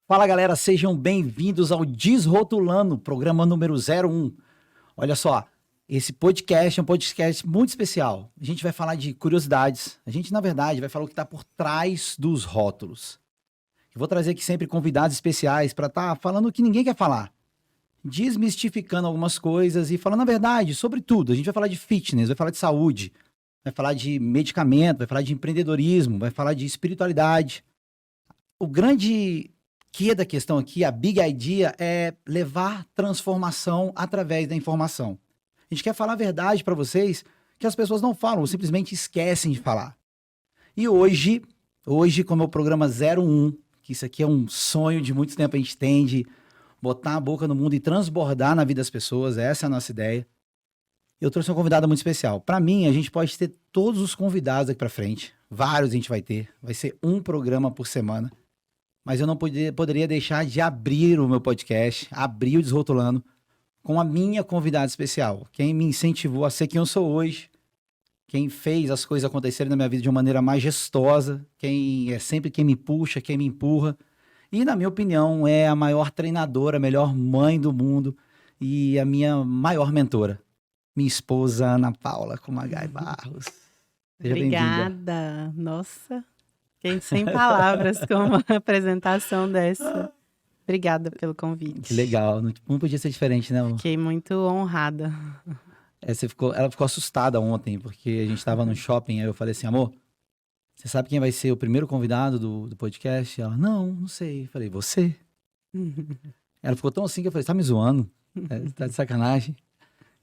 Fala galera, sejam bem-vindos ao Desrotulando, programa número 01. Olha só, esse podcast é um podcast muito especial. A gente vai falar de curiosidades. A gente, na verdade, vai falar o que está por trás dos rótulos. Eu vou trazer aqui sempre convidados especiais para estar falando o que ninguém quer falar. Desmistificando algumas coisas e falando a verdade sobre tudo. A gente vai falar de fitness, vai falar de saúde, vai falar de medicamento, vai falar de empreendedorismo, vai falar de espiritualidade. O grande da questão aqui, a big idea, é levar transformação através da informação. A gente quer falar a verdade para vocês que as pessoas não falam, ou simplesmente esquecem de falar. E hoje, como é o programa 01, que isso aqui é um sonho de muito tempo, a gente tem de botar a boca no mundo e transbordar na vida das pessoas, essa é a nossa ideia. Eu trouxe uma convidada muito especial. Para mim, a gente pode ter todos os convidados aqui para frente, vários a gente vai ter, vai ser um programa por semana. Mas eu não poderia deixar de abrir o meu podcast, abrir o Desrotulando, com a minha convidada especial. Quem me incentivou a ser quem eu sou hoje, quem fez as coisas acontecerem na minha vida de uma maneira majestosa, quem é sempre quem me puxa, quem me empurra. E, na minha opinião, é a maior treinadora, a melhor mãe do mundo e a minha maior mentora. Minha esposa, Ana Paula Kumagai Barros. Seja bem-vinda. Obrigada. Nossa... Fiquei sem palavras com uma apresentação dessa. Obrigada pelo convite. Que legal. Não podia ser diferente, né? Fiquei muito honrada. Ela ficou assustada ontem, porque a gente estava no shopping, aí eu falei assim, amor, você sabe quem vai ser o primeiro convidado do podcast? Ela, não sei. Eu falei, você? Ela ficou tão assim que eu falei, você tá me zoando? Tá de sacanagem?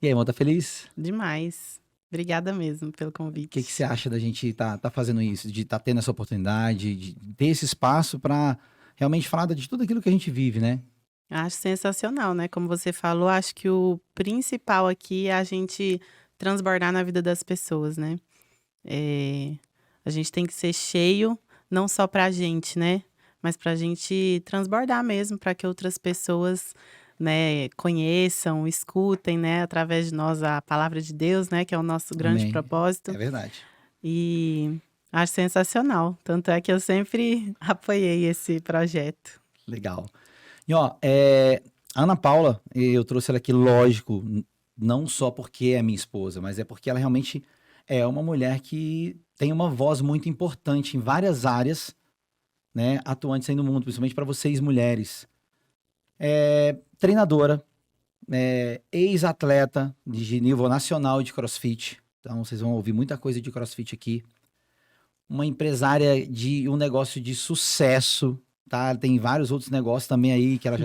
E aí, amor, tá feliz? Demais. Obrigada mesmo pelo convite. O que você acha da gente tá fazendo isso, de estar tendo essa oportunidade, de ter esse espaço para realmente falar de tudo aquilo que a gente vive, né? Acho sensacional, né? Como você falou, acho que o principal aqui é a gente transbordar na vida das pessoas, né? A gente tem que ser cheio, não só pra gente, né? Mas pra gente transbordar mesmo, para que outras pessoas... né, conheçam, escutem, né, através de nós a palavra de Deus, né, que é o nosso grande Amém. propósito. É verdade. E acho sensacional. Tanto é que eu sempre apoiei esse projeto. Legal. E ó, a Ana Paula, eu trouxe ela aqui, lógico, não só porque é minha esposa, mas é porque ela realmente é uma mulher que tem uma voz muito importante em várias áreas, né, atuantes aí no mundo, principalmente para vocês mulheres. Treinadora, ex-atleta de nível nacional de CrossFit. Então, vocês vão ouvir muita coisa de CrossFit aqui. Uma empresária de um negócio de sucesso, tá? Tem vários outros negócios também aí que ela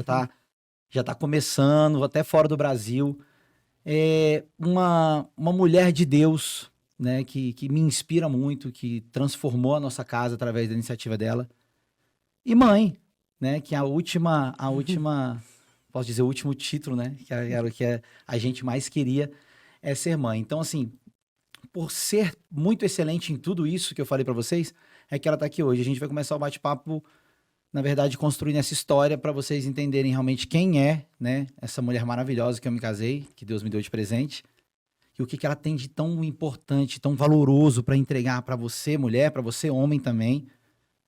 já tá começando, até fora do Brasil. Uma mulher de Deus, né? Que me inspira muito, que transformou a nossa casa através da iniciativa dela. E mãe, né? Que a última, posso dizer, o último título, né? Que a gente mais queria é ser mãe. Então, assim, por ser muito excelente em tudo isso que eu falei para vocês, é que ela tá aqui hoje. A gente vai começar o bate-papo, na verdade, construindo essa história para vocês entenderem realmente quem é, né? Essa mulher maravilhosa que eu me casei, que Deus me deu de presente, e o que ela tem de tão importante, tão valoroso para entregar para você, mulher, para você, homem também,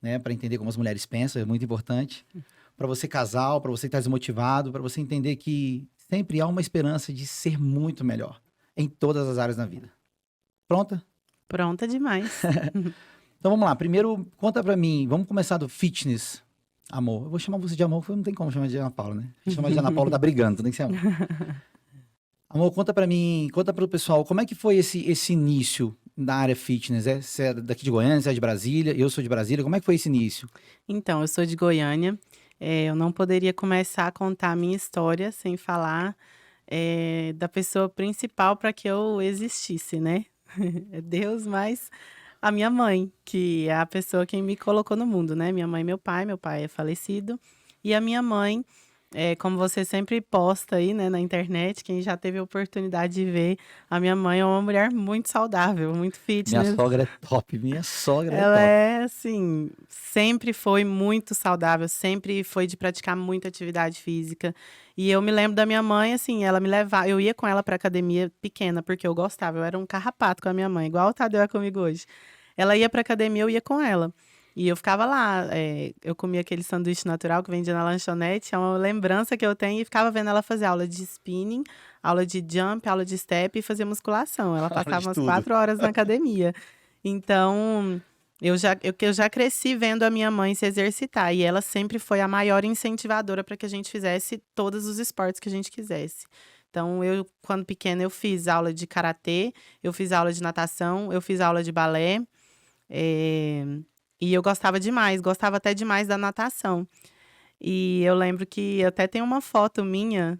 né, para entender como as mulheres pensam, é muito importante. Para você casal, para você que está desmotivado, para você entender que sempre há uma esperança de ser muito melhor em todas as áreas da vida. Pronta? Pronta demais. Então vamos lá. Primeiro, conta para mim. Vamos começar do fitness, amor. Eu vou chamar você de amor, porque não tem como chamar de Ana Paula, né? Chamar de Ana Paula tá brigando, tem que ser amor. Amor, conta para mim, conta para o pessoal, como é que foi esse início da área fitness? Você é daqui de Goiânia, você é de Brasília, eu sou de Brasília. Como é que foi esse início? Então, eu sou de Goiânia. Eu não poderia começar a contar a minha história sem falar da pessoa principal para que eu existisse, né? É Deus, mas a minha mãe, que é a pessoa que me colocou no mundo, né? Minha mãe e meu pai é falecido. E a minha mãe Como você sempre posta aí, né, na internet, quem já teve a oportunidade de ver, a minha mãe é uma mulher muito saudável, muito Minha fitness. sogra é top, minha sogra é Ela top. é, assim, sempre foi muito saudável, sempre foi de praticar muita atividade física. E eu me lembro da minha mãe, assim, ela me levava, eu ia com ela pra academia pequena, porque eu gostava, eu era um carrapato com a minha mãe, igual o Tadeu é comigo hoje. Ela ia pra academia, eu ia com ela. E eu ficava lá, eu comia aquele sanduíche natural que vendia na lanchonete, é uma lembrança que eu tenho, e ficava vendo ela fazer aula de spinning, aula de jump, aula de step e fazer musculação. Ela Fala passava de umas tudo. 4 horas na academia. Então, eu já cresci vendo a minha mãe se exercitar, e ela sempre foi a maior incentivadora para que a gente fizesse todos os esportes que a gente quisesse. Então, eu, quando pequena, eu fiz aula de karatê, eu fiz aula de natação, eu fiz aula de balé, eh, e eu gostava até demais da natação. E eu lembro que até tem uma foto minha,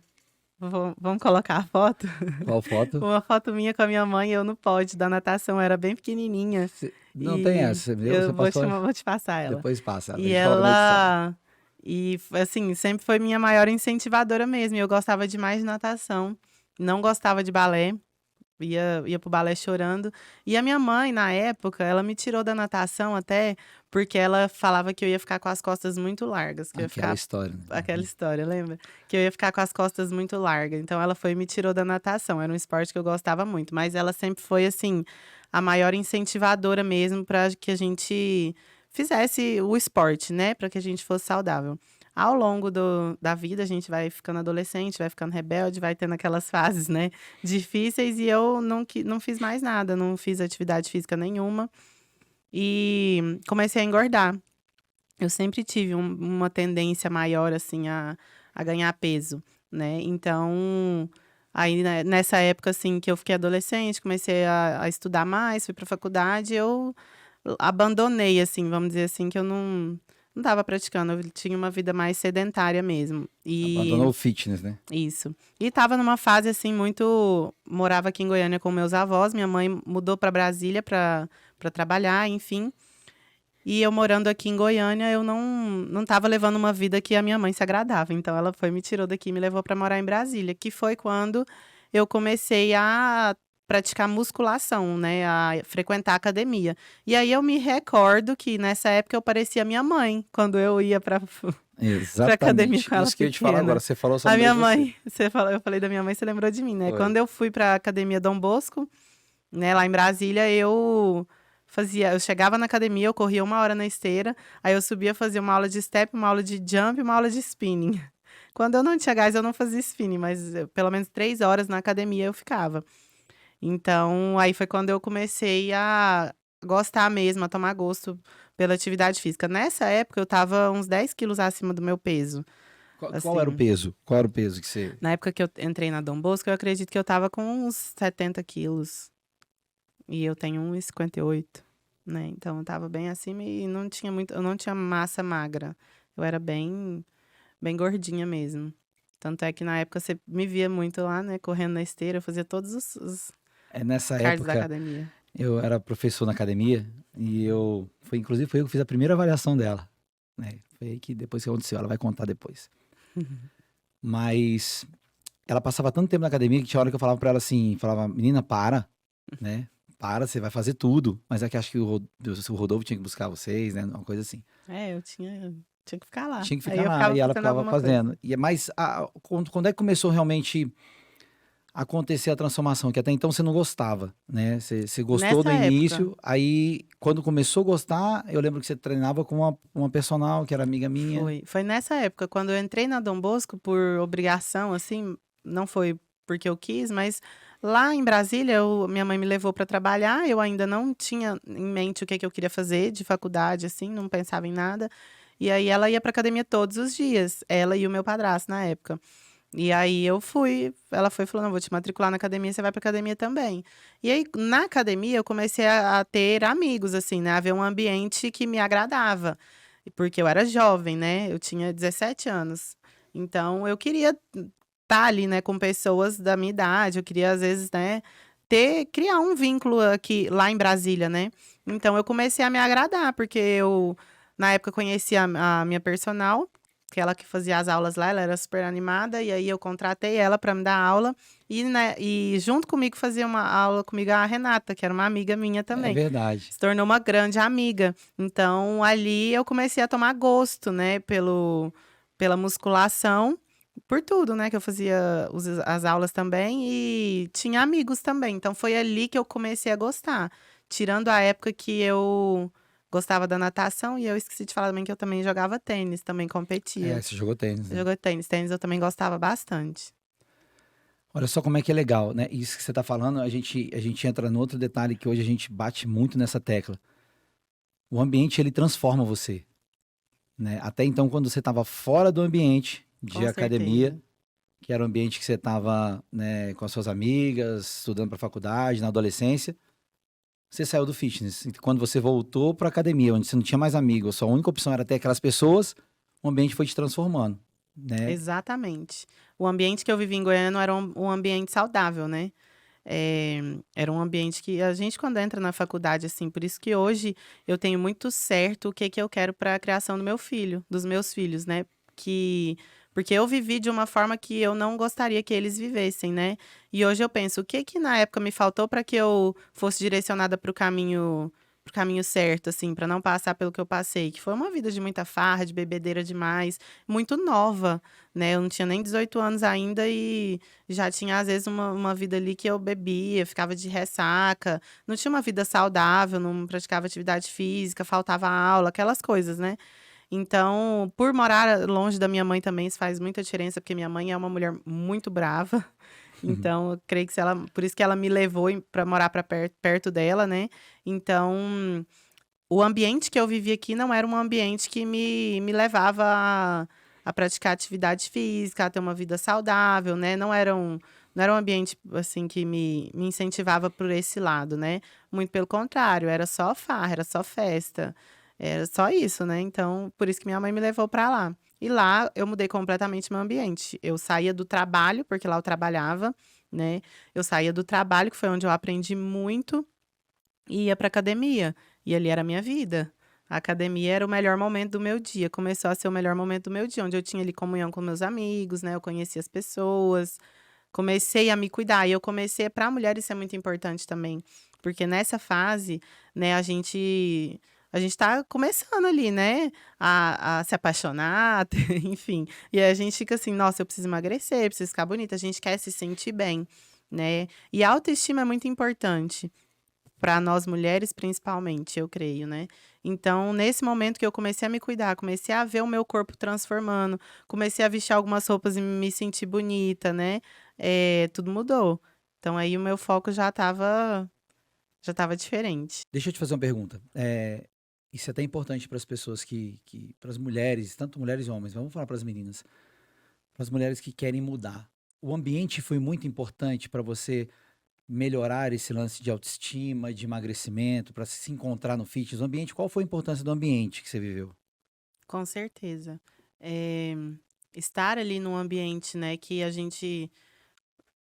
vamos colocar a foto? Qual foto? Uma foto minha com a minha mãe, eu no pódio da natação, eu era bem pequenininha. Não tem E essa, você viu? eu Você passou. vou te passar ela. Depois passa, a E gente coloca na edição. assim, sempre foi minha maior incentivadora mesmo. E eu gostava demais de natação. Não gostava de balé. Ia pro balé chorando. E a minha mãe, na época, ela me tirou da natação até porque ela falava que eu ia ficar com as costas muito largas, que eu ia Aquela ficar história, aquela né? história, lembra? Que eu ia ficar com as costas muito largas. Então ela foi e me tirou da natação. Era um esporte que eu gostava muito, mas ela sempre foi assim a maior incentivadora mesmo para que a gente fizesse o esporte, né? Para que a gente fosse saudável. Ao longo da vida, a gente vai ficando adolescente, vai ficando rebelde, vai tendo aquelas fases, né, difíceis, e eu não fiz mais nada, não fiz atividade física nenhuma e comecei a engordar. Eu sempre tive uma tendência maior, assim, a ganhar peso, né? Então, aí né, nessa época, assim, que eu fiquei adolescente, comecei a estudar mais, fui pra faculdade, eu abandonei, assim, vamos dizer assim, que eu não estava praticando, eu tinha uma vida mais sedentária mesmo. Abandonou E o fitness, né? isso. E tava numa fase, assim, muito. Morava aqui em Goiânia com meus avós, minha mãe mudou para Brasília para trabalhar, enfim. E eu morando aqui em Goiânia, eu não estava levando uma vida que a minha mãe se agradava. Então ela foi, me tirou daqui e me levou para morar em Brasília, que foi quando eu comecei a praticar musculação, né, a frequentar a academia. E aí eu me recordo que nessa época eu parecia minha mãe, quando eu ia para para academia Exatamente. com ela Isso que eu ia te falar agora. pequena. Você falou, só A lembrei minha de você. mãe, eu falei da minha mãe, você lembrou de mim, né? Foi. Quando eu fui para a academia Dom Bosco, né, lá em Brasília, eu chegava na academia, eu corria 1 hora na esteira, aí eu subia, fazia uma aula de step, uma aula de jump, uma aula de spinning. Quando eu não tinha gás, eu não fazia spinning, mas pelo menos 3 horas na academia eu ficava. Então, aí foi quando eu comecei a gostar mesmo, a tomar gosto pela atividade física. Nessa época, eu tava uns 10 quilos acima do meu peso, Qual era o assim. peso? Qual era o peso que você. Na época que eu entrei na Dom Bosco, eu acredito que eu tava com uns 70 quilos. E eu tenho 1,58, né? Então eu tava bem acima e eu não tinha massa magra. Eu era bem gordinha mesmo. Tanto é que na época você me via muito lá, né, correndo na esteira, eu fazia todos os Nessa cards da época, academia. eu era professor na academia e inclusive foi eu que fiz a primeira avaliação dela, né? Foi aí que depois que aconteceu, ela vai contar depois. Mas ela passava tanto tempo na academia que tinha hora que eu falava pra ela assim, falava, menina, para, né? Para, você vai fazer tudo. Mas é que acho que o Rodolfo tinha que buscar vocês, né? Uma coisa assim. Eu tinha que ficar lá. Tinha que Aí ficar eu lá ficava e ela fazendo ficava alguma coisa. fazendo. Mas quando é que começou realmente a acontecer a transformação? Que até então você não gostava, né? Você gostou no Nessa época, início, aí quando começou a gostar, eu lembro que você treinava com uma personal que era amiga minha. foi nessa época, quando eu entrei na Dom Bosco por obrigação, assim, não foi porque eu quis, mas lá em Brasília, minha mãe me levou para trabalhar, eu ainda não tinha em mente o que eu queria fazer de faculdade, assim, não pensava em nada. E aí ela ia para academia todos os dias, ela e o meu padrasto na época. E aí ela foi e falou: não, vou te matricular na academia, você vai pra academia também. E aí, na academia, eu comecei a ter amigos, assim, né? A ver um ambiente que me agradava. Porque eu era jovem, né? Eu tinha 17 anos. Então, eu queria estar ali, né, com pessoas da minha idade. Eu queria, às vezes, né, criar um vínculo aqui, lá em Brasília, né? Então, eu comecei a me agradar, porque na época, conheci a minha personal. que ela que fazia as aulas lá, ela era super animada, e aí eu contratei ela para me dar aula, e junto comigo fazia uma aula comigo a Renata, que era uma amiga minha É também. verdade. Se tornou uma grande amiga. Então, ali eu comecei a tomar gosto, né, pela musculação, por tudo, né, que eu fazia as aulas também e tinha amigos também. Então, foi ali que eu comecei a gostar. Tirando a época que eu gostava da natação e eu esqueci de falar também que eu também jogava tênis, também É, competia. você jogou tênis, Eu né? joguei tênis, tênis eu também gostava bastante. Olha só como é que é legal, né? Isso que você tá falando, a gente entra no outro detalhe que hoje a gente bate muito nessa tecla. O ambiente, ele transforma você, né? Até então, quando você estava fora do ambiente de Com academia, certeza. que era o ambiente que você estava, né, com as suas amigas, estudando para faculdade, na adolescência, você saiu do fitness. E quando você voltou para academia, onde você não tinha mais amigos, sua única opção era ter aquelas pessoas, o ambiente foi te transformando, né? Exatamente. O ambiente que eu vivi em Goiânia não era um ambiente saudável, né? Era um ambiente que a gente, quando entra na faculdade, assim, por isso que hoje eu tenho muito certo o que que eu quero para a criação do meu filho, dos meus filhos, né? Que, porque eu vivi de uma forma que eu não gostaria que eles vivessem, né? E hoje eu penso, o que que na época me faltou para que eu fosse direcionada para o caminho certo, assim, para não passar pelo que eu passei, que foi uma vida de muita farra, de bebedeira demais, muito nova, né? Eu não tinha nem 18 anos ainda e já tinha, às vezes, uma vida ali que eu bebia, ficava de ressaca, não tinha uma vida saudável, não praticava atividade física, faltava aula, aquelas coisas, né? Então, por morar longe da minha mãe também, isso faz muita diferença, porque minha mãe é uma mulher muito brava. Então, eu creio que se ela, por isso que ela me levou para morar para perto dela, né? Então, o ambiente que eu vivia aqui não era um ambiente que me levava a praticar atividade física, a ter uma vida saudável, né? Não era um ambiente, assim, que me incentivava por esse lado, né? Muito pelo contrário, era só farra, era só festa, era só isso, né? Então, por isso que minha mãe me levou para lá. E lá eu mudei completamente meu ambiente. Eu saía do trabalho, porque lá eu trabalhava, né? Eu saía do trabalho, que foi onde eu aprendi muito, e ia para academia. E ali era a minha vida. A academia era o melhor momento do meu dia. Começou a ser o melhor momento do meu dia, onde eu tinha ali comunhão com meus amigos, né? Eu conhecia as pessoas, comecei a me cuidar. E eu comecei, para mulher, isso é muito importante também. Porque nessa fase, né, a gente tá começando ali, né, a se apaixonar, enfim. E aí a gente fica assim, nossa, eu preciso emagrecer, preciso ficar bonita. A gente quer se sentir bem, né? E a autoestima é muito importante. Para nós mulheres, principalmente, eu creio, né. Então, nesse momento que eu comecei a me cuidar, comecei a ver o meu corpo transformando, comecei a vestir algumas roupas e me sentir bonita, né, tudo mudou. Então aí o meu foco já estava diferente. Deixa eu te fazer uma pergunta. Isso é até importante para as pessoas para as mulheres, tanto mulheres e homens, mas vamos falar para as meninas, para as mulheres que querem mudar. O ambiente foi muito importante para você melhorar esse lance de autoestima, de emagrecimento, para se encontrar no fitness. O ambiente, qual foi a importância do ambiente que você viveu? Com certeza. Eh, Estar ali num ambiente, né, que a gente,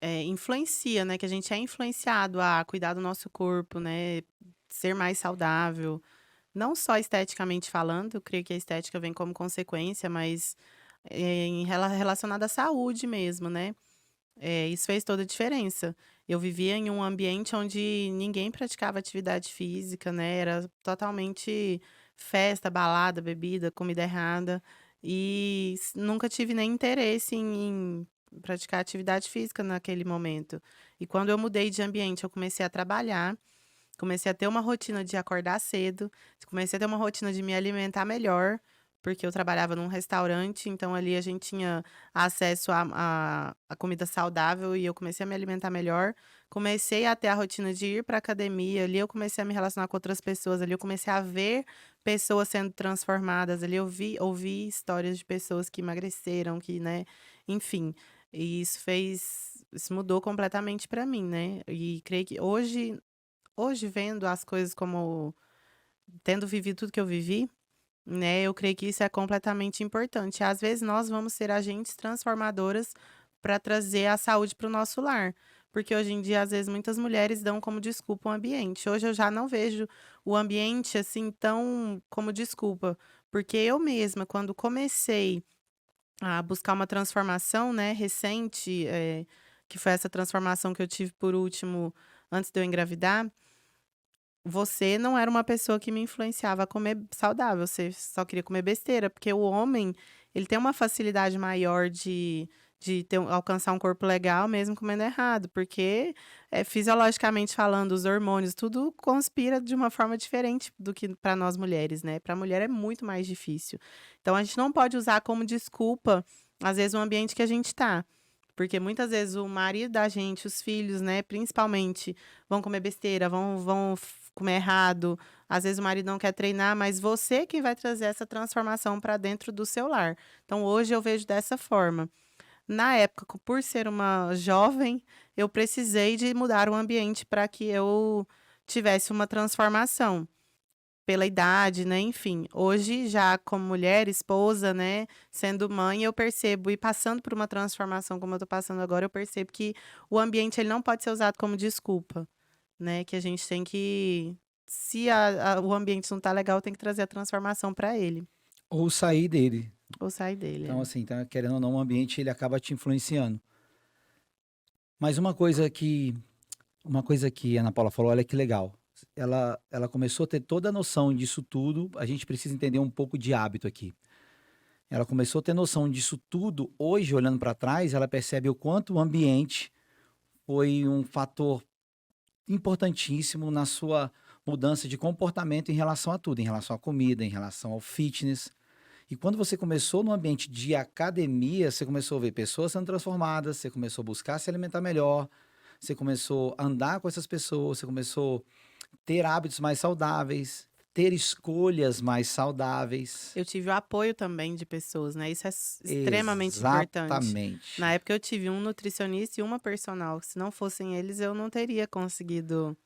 influencia, né, que a gente é influenciado a cuidar do nosso corpo, né, ser mais saudável. Não só esteticamente falando, eu creio que a estética vem como consequência, mas, relacionada à saúde mesmo, né. Isso fez toda a diferença. Eu vivia em um ambiente onde ninguém praticava atividade física, né, era totalmente festa, balada, bebida, comida errada, e nunca tive nem interesse em praticar atividade física naquele momento. E quando eu mudei de ambiente, eu comecei a trabalhar. Comecei a ter uma rotina de acordar cedo, comecei a ter uma rotina de me alimentar melhor, porque eu trabalhava num restaurante, então ali a gente tinha acesso a comida saudável e eu comecei a me alimentar melhor. Comecei a ter a rotina de ir para academia, ali eu comecei a me relacionar com outras pessoas, ali eu comecei a ver pessoas sendo transformadas, ali eu ouvi histórias de pessoas que emagreceram, que, né, enfim. E isso mudou completamente para mim, né? E creio que hoje, vendo as coisas como tendo vivido tudo que eu vivi, né, eu creio que isso é completamente importante. Às vezes nós vamos ser agentes transformadoras para trazer a saúde para o nosso lar. Porque hoje em dia, às vezes, muitas mulheres dão como desculpa o ambiente. Hoje eu já não vejo o ambiente assim tão como desculpa. Porque eu mesma, quando comecei a buscar uma transformação, né, recente, que foi essa transformação que eu tive por último, antes de eu engravidar, você não era uma pessoa que me influenciava a comer saudável, você só queria comer besteira, porque o homem, ele tem uma facilidade maior de alcançar um corpo legal mesmo comendo errado, porque fisiologicamente falando, os hormônios, tudo conspira de uma forma diferente do que para nós mulheres, né? Para a mulher é muito mais difícil. Então a gente não pode usar como desculpa, às vezes, o ambiente que a gente tá. Porque muitas vezes o marido da gente, os filhos, né, principalmente, vão comer besteira, vão comer errado. Às vezes o marido não quer treinar, mas você quem vai trazer essa transformação para dentro do seu lar. Então hoje eu vejo dessa forma. Na época, por ser uma jovem, eu precisei de mudar o ambiente para que eu tivesse uma transformação. Pela idade, né, enfim. Hoje, já como mulher, esposa, né, sendo mãe, eu percebo e passando por uma transformação como eu tô passando agora, eu percebo que o ambiente ele não pode ser usado como desculpa, né, que a gente tem que se o ambiente não tá legal, tem que trazer a transformação para ele, Ou sair dele. ou sair dele, Então, assim, tá, querendo ou não, o ambiente ele acaba te influenciando. Mas uma coisa que a Ana Paula falou, olha que legal. Ela começou a ter toda a noção disso tudo. A gente precisa entender um pouco de hábito aqui. Ela começou a ter noção disso tudo. Hoje, olhando para trás, ela percebe o quanto o ambiente foi um fator importantíssimo na sua mudança de comportamento em relação a tudo, em relação à comida, em relação ao fitness. E quando você começou no ambiente de academia, você começou a ver pessoas sendo transformadas, você começou a buscar se alimentar melhor, você começou a andar com essas pessoas, você começou a ter hábitos mais saudáveis, ter escolhas mais saudáveis. Eu tive o apoio também de pessoas, né, isso é extremamente importante. Exatamente. Na época eu tive um nutricionista e uma personal, se não fossem eles eu não teria conseguido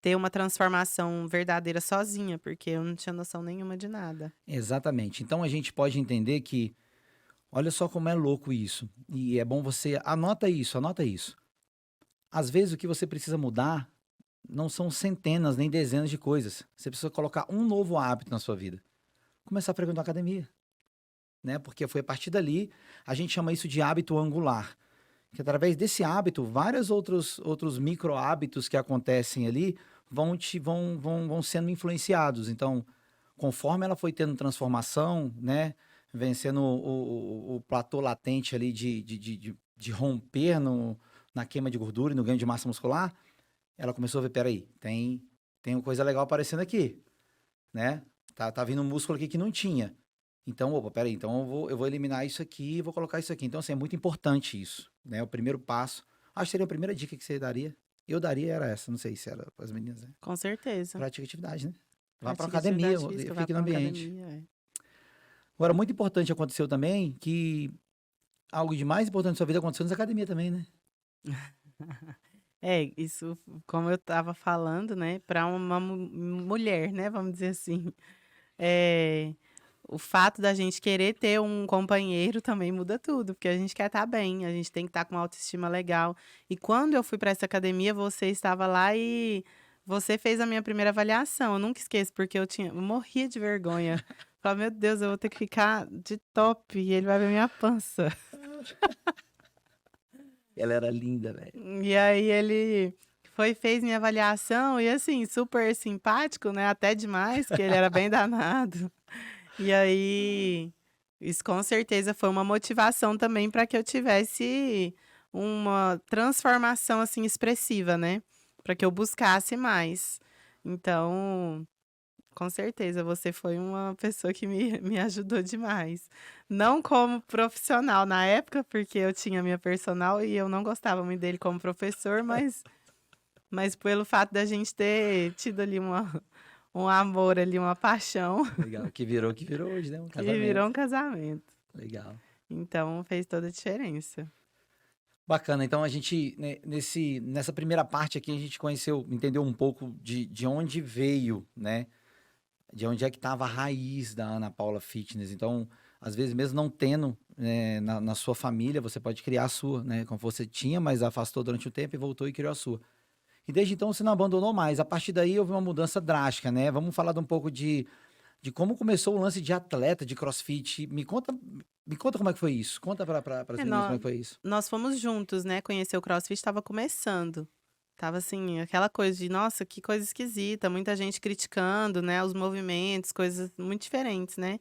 ter uma transformação verdadeira sozinha, porque eu não tinha noção nenhuma de nada. Exatamente. Então a gente pode entender que, olha só como é louco isso. E é bom você, anota isso, anota isso. Às vezes o que você precisa mudar não são centenas nem dezenas de coisas. Você precisa colocar um novo hábito na sua vida. Começar a frequentar a academia, né? Porque foi a partir dali, a gente chama isso de hábito angular. Que através desse hábito, vários outros micro hábitos que acontecem ali vão sendo influenciados. Então, conforme ela foi tendo transformação, né? Vencendo o platô latente ali de romper na queima de gordura e no ganho de massa muscular, ela começou a ver, peraí, tem uma coisa legal aparecendo aqui, né? Tá vindo um músculo aqui que não tinha. Então, opa, peraí, então eu vou eliminar isso aqui e vou colocar isso aqui. Então, assim, é muito importante isso, né? O primeiro passo. Acho que seria a primeira dica que você daria. Eu daria era essa, não sei se era para as meninas, né? Com certeza. Pratique atividade, né? Vá para Pratique academia, atividade física, vá fique no pra uma ambiente. academia, Agora, muito importante aconteceu também que algo de mais importante na sua vida aconteceu na academia também, né? Isso, como eu estava falando, né, para uma mulher, né, vamos dizer assim, eh, o fato da gente querer ter um companheiro também muda tudo, porque a gente quer estar bem, a gente tem que estar com uma autoestima legal. E quando eu fui para essa academia, você estava lá e você fez a minha primeira avaliação. Eu nunca esqueço, porque eu morria de vergonha. Falei, meu Deus, eu vou ter que ficar de top e ele vai ver minha pança. Ela era linda, velho. E aí ele fez minha avaliação e assim, super simpático, né? Até demais, que ele era bem danado. E aí, isso com certeza foi uma motivação também para que eu tivesse uma transformação assim expressiva, né? Para que eu buscasse mais. Então, com certeza, você foi uma pessoa que me ajudou demais. Não como profissional na época, porque eu tinha minha personal e eu não gostava muito dele como professor, mas pelo fato da gente ter tido ali um amor ali, uma paixão, Legal. Que virou hoje, né? Um que virou casamento. um casamento. Legal. Então, fez toda a diferença. Bacana. Então a gente, né, nessa primeira parte aqui, a gente entendeu um pouco de onde veio, né? De onde é que estava a raiz da Ana Paula Fitness. Então, às vezes, mesmo não tendo na sua família, você pode criar a sua, né? Como você tinha, mas afastou durante o tempo e voltou e criou a sua. E desde então você não abandonou mais. A partir daí houve uma mudança drástica, né? Vamos falar de um pouco de como começou o lance de atleta, de CrossFit. Me conta como é que foi isso. Conta para as É, meninas como é que foi isso. nós fomos juntos, né, conhecer o CrossFit estava começando. Tava assim, aquela coisa de, nossa, que coisa esquisita, muita gente criticando, né, os movimentos, coisas muito diferentes, né.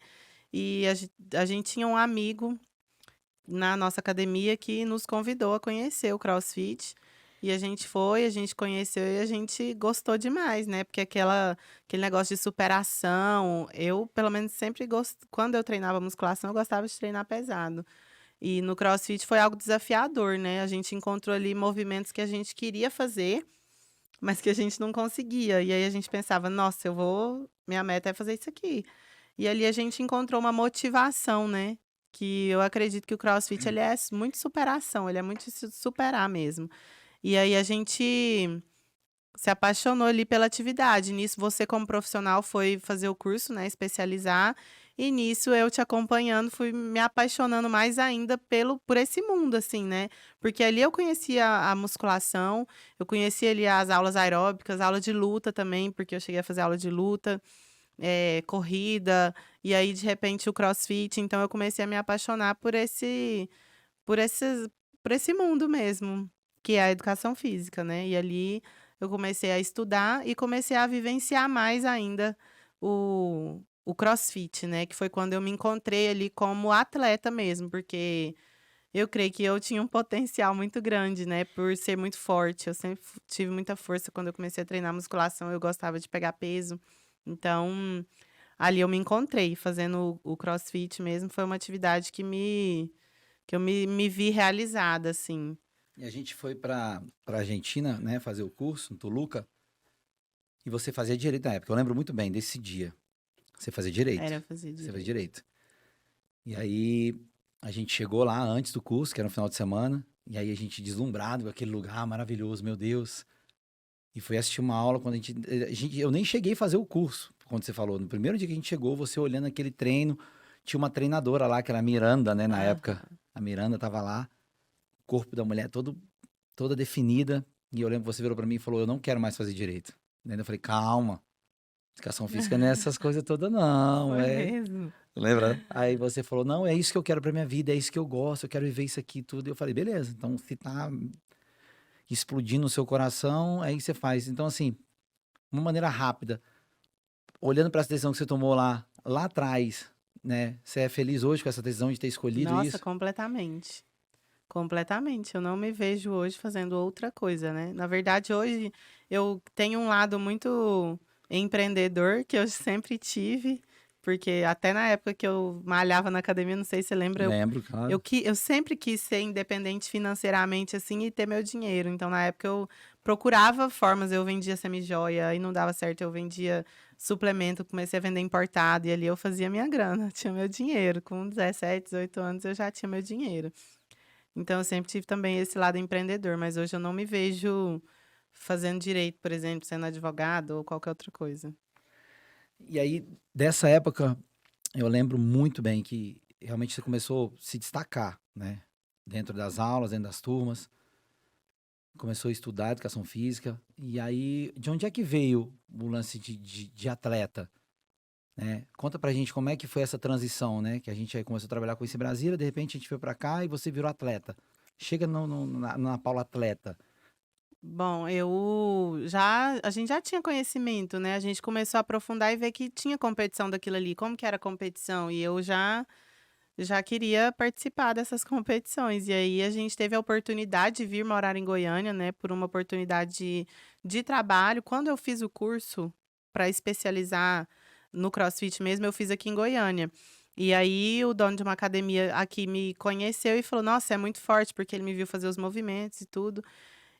E a gente tinha um amigo na nossa academia que nos convidou a conhecer o CrossFit. E a gente foi, a gente conheceu e a gente gostou demais, né? Porque aquele negócio de superação, eu, pelo menos, sempre quando eu treinava musculação, eu gostava de treinar pesado. E no CrossFit foi algo desafiador, né? A gente encontrou ali movimentos que a gente queria fazer, mas que a gente não conseguia. E aí a gente pensava, nossa, minha meta é fazer isso aqui. E ali a gente encontrou uma motivação, né? Que eu acredito que o CrossFit ele é muito superação, ele é muito se superar mesmo. E aí a gente se apaixonou ali pela atividade. Nisso você como profissional foi fazer o curso, né, especializar, e nisso eu te acompanhando fui me apaixonando mais ainda por esse mundo assim, né? Porque ali eu conhecia a musculação, eu conhecia ali as aulas aeróbicas, aula de luta também, porque eu cheguei a fazer aula de luta, corrida, e aí de repente o CrossFit, então eu comecei a me apaixonar por esses por esse mundo mesmo, que é a educação física, né. E ali eu comecei a estudar e comecei a vivenciar mais ainda o crossfit, né, que foi quando eu me encontrei ali como atleta mesmo, porque eu creio que eu tinha um potencial muito grande, né, por ser muito forte. Eu sempre tive muita força quando eu comecei a treinar musculação, eu gostava de pegar peso. Então, ali eu me encontrei fazendo o crossfit mesmo, foi uma atividade que eu me vi realizada, assim. E a gente foi para Argentina, né, fazer o curso em Toluca, e você fazia direito na época. Eu lembro muito bem desse dia. Você fazia direito. Era fazer Você fazia direito. direito. E aí a gente chegou lá antes do curso, que era no final de semana, e aí a gente deslumbrado com aquele lugar maravilhoso, meu Deus. E foi assistir uma aula quando eu nem cheguei a fazer o curso, quando você falou. No primeiro dia que a gente chegou, você olhando aquele treino, tinha uma treinadora lá, que era a Miranda, né, na época. Aham. A Miranda tava lá, o corpo da mulher toda definida. E eu lembro que você virou pra mim e falou: eu não quero mais fazer direito. Daí eu falei: calma, educação física não é essas coisas todas, não. Foi mesmo. Lembra? Aí você falou: não, é isso que eu quero pra minha vida, é isso que eu gosto, eu quero viver isso aqui tudo. E eu falei: beleza, então se tá explodindo o seu coração, aí você faz. Então, assim, uma maneira rápida, olhando pra essa decisão que você tomou lá atrás, né? Você é feliz hoje com essa decisão de ter escolhido Nossa, isso? completamente. Completamente. Eu não me vejo hoje fazendo outra coisa, né. Na verdade, hoje eu tenho um lado muito empreendedor, que eu sempre tive, porque até na época que eu malhava na academia, não sei se você lembra, Lembro, claro. eu sempre quis ser independente financeiramente, assim, e ter meu dinheiro. Então, na época, eu procurava formas, eu vendia semijoia, aí não dava certo, eu vendia suplemento, comecei a vender importado, e ali eu fazia minha grana, tinha meu dinheiro. Com 17, 18 anos, eu já tinha meu dinheiro. Então, eu sempre tive também esse lado empreendedor, mas hoje eu não me vejo fazendo direito, por exemplo, sendo advogado ou qualquer outra coisa. E aí, dessa época, eu lembro muito bem que realmente você começou a se destacar, né? Dentro das aulas, dentro das turmas. Começou a estudar educação física. E aí, de onde é que veio o lance de atleta? Né? Conta pra gente como é que foi essa transição, né? Que a gente aí começou a trabalhar com esse em Brasília, de repente a gente foi pra cá e você virou atleta. Chega na Paula Atleta. Bom, a gente já tinha conhecimento, né? A gente começou a aprofundar e ver que tinha competição daquilo ali, como que era a competição, e eu já queria participar dessas competições. E aí a gente teve a oportunidade de vir morar em Goiânia, né, por uma oportunidade de trabalho. Quando eu fiz o curso para especializar no CrossFit mesmo, eu fiz aqui em Goiânia. E aí o dono de uma academia aqui me conheceu e falou: "Nossa, é muito forte", porque ele me viu fazer os movimentos e tudo.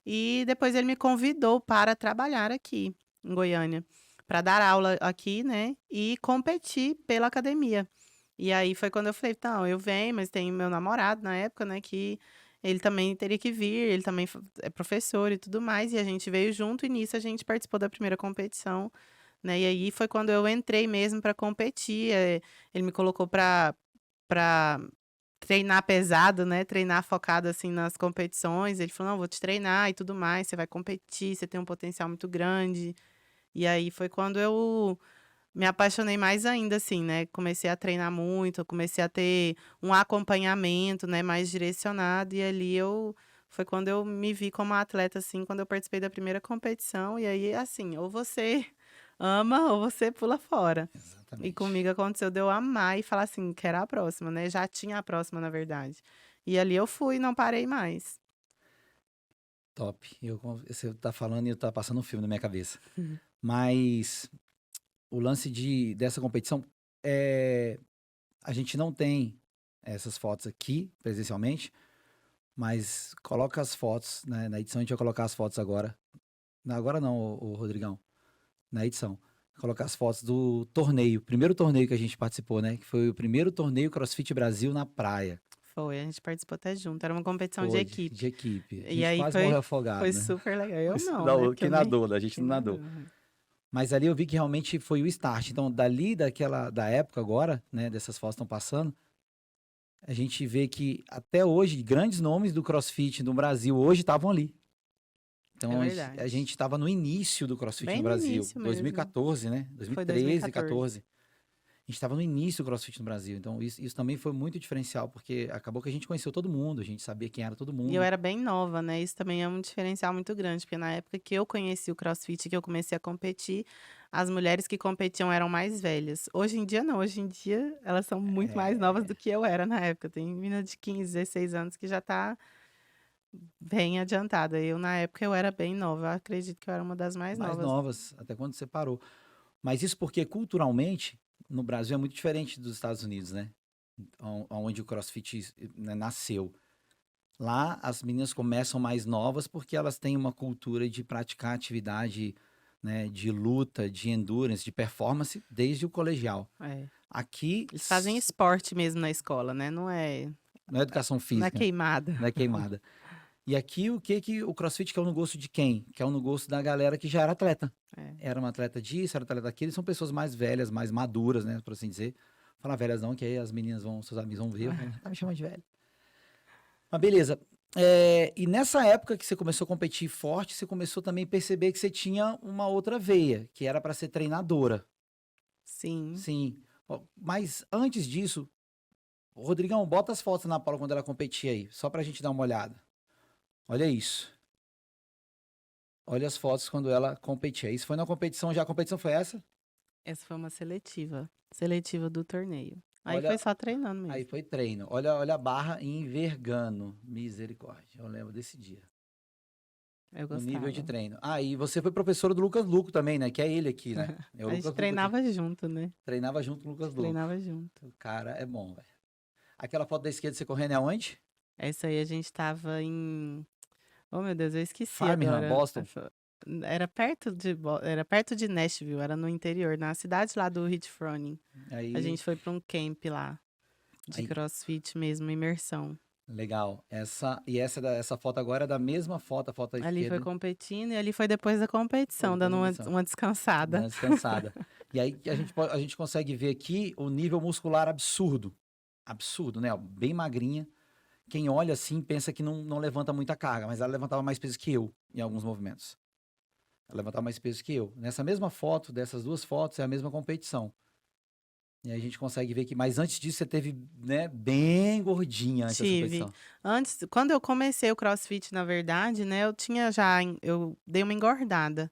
E depois ele me convidou para trabalhar aqui em Goiânia, para dar aula aqui, né, e competir pela academia. E aí foi quando eu falei: "Então, eu venho, mas tem meu namorado na época, né, que ele também teria que vir, ele também é professor e tudo mais", e a gente veio junto e nisso a gente participou da primeira competição, né, e aí foi quando eu entrei mesmo para competir, ele me colocou para treinar pesado, né, treinar focado, assim, nas competições, ele falou: "Não, vou te treinar e tudo mais, você vai competir, você tem um potencial muito grande". E aí foi quando eu me apaixonei mais ainda, assim, né? Comecei a treinar muito, comecei a ter um acompanhamento, né, mais direcionado. E ali foi quando eu me vi como atleta, assim, quando eu participei da primeira competição. E aí, assim, ou você ama ou você pula fora. E Exatamente. comigo aconteceu de eu amar e falar assim, quero a próxima, né? Já tinha a próxima, na verdade. E ali eu fui, não parei mais. Top. Você tá falando e eu tá passando um filme na minha cabeça. Mas o lance dessa competição é. A gente não tem essas fotos aqui presencialmente, mas coloca as fotos, né? Na edição a gente vai colocar as fotos agora. Não, agora não, o Rodrigão. Na edição. Colocar as fotos do torneio. Primeiro torneio que a gente participou, né? Que foi o primeiro torneio CrossFit Brasil na praia. Foi, a gente participou até junto. Era uma competição de Foi, de equipe. equipe. A E gente aí quase morreu foi afogado, né? super legal. Eu não, né? Não, Porque que eu nem. nadou, né? A gente Que não nada. nadou. Mas ali eu vi que realmente foi o start. Então, da época agora, né? Dessas fotos estão passando, a gente vê que até hoje, grandes nomes do CrossFit no Brasil hoje estavam ali. É Então, a verdade. gente estava no início do CrossFit Bem no no Brasil, início mesmo. 2014, né? Foi 2013, 2014. 14. A gente estava no início do CrossFit no Brasil. Então, isso também foi muito diferencial, porque acabou que a gente conheceu todo mundo, a gente sabia quem era todo E eu mundo. era bem nova, né? Isso também é um diferencial muito grande, porque na época que eu conheci o CrossFit, que eu comecei a competir, as mulheres que competiam eram mais velhas. Hoje em dia, não. Hoje em dia, elas são muito mais novas do que eu era na época. Tem menina de 15, 16 anos que já tá bem adiantada. Eu, na época, eu era bem nova. Eu acredito que eu era uma das mais Mais novas. novas, até quando você parou. Mas isso porque culturalmente, no Brasil é muito diferente dos Estados Unidos, né? Onde o CrossFit, né, nasceu. Lá as meninas começam mais novas porque elas têm uma cultura de praticar atividade, né, de luta, de endurance, de performance desde o colegial. É. Aqui Eles fazem esporte mesmo na escola, né? não é educação Não é física, queimada. não é queimada. E aqui o que o CrossFit quer no gosto de quem? Quer no gosto da galera que já era atleta. É. Era uma atleta disso, era atleta daquilo, são pessoas mais velhas, mais maduras, né, por assim dizer. Falar velhas não, que aí as meninas seus amigos vão ver, tá me chamando de velho. Mas beleza. E nessa época que você começou a competir forte, você começou também a perceber que você tinha uma outra veia, que era para ser treinadora. Sim. Sim. Ó, mas antes disso, Rodrigão, bota as fotos na Paula quando ela competia aí, só pra gente dar uma olhada. Olha isso. Olha as fotos quando ela competia. Isso foi na competição, já a competição foi essa? Essa foi uma seletiva. Seletiva do torneio. Aí foi Olha, só treinando aí mesmo. foi treino. Olha a barra envergando. Misericórdia. Eu lembro desse dia. Eu No nível de gostava. treino. Ah, e você foi professora do Lucas Luco também, né? Que é ele aqui, né? É o A gente Lucas Luco aqui. treinava junto, né? Treinava junto com o A Lucas gente Luco. treinava junto. O cara é bom, velho. Aquela foto da esquerda você correndo é onde? Essa aí a gente tava em. Oh, meu Deus, eu esqueci Farmingham, agora. Boston. Era perto de Nashville, era no interior, na cidade lá do Heath Froning. A Aí, gente foi pra um camp lá, de aí, CrossFit mesmo, imersão. legal. Essa foto agora é da mesma foto, a foto da Ali foi esquerda. competindo e ali foi depois da Foi competição, depois dando da uma, missão. uma descansada. Dando descansada. E aí a gente consegue ver aqui o nível muscular absurdo. Absurdo, né? Bem magrinha. Quem olha assim pensa que não levanta muita carga, mas ela levantava mais peso que eu em alguns movimentos. Ela levantava mais peso que eu. Nessa mesma foto, dessas duas fotos, é a mesma competição. E aí a gente consegue ver que, mas antes disso você teve, né, bem gordinha antes dessa Tive. competição. Antes, quando eu comecei o CrossFit, na verdade, né, eu dei uma engordada.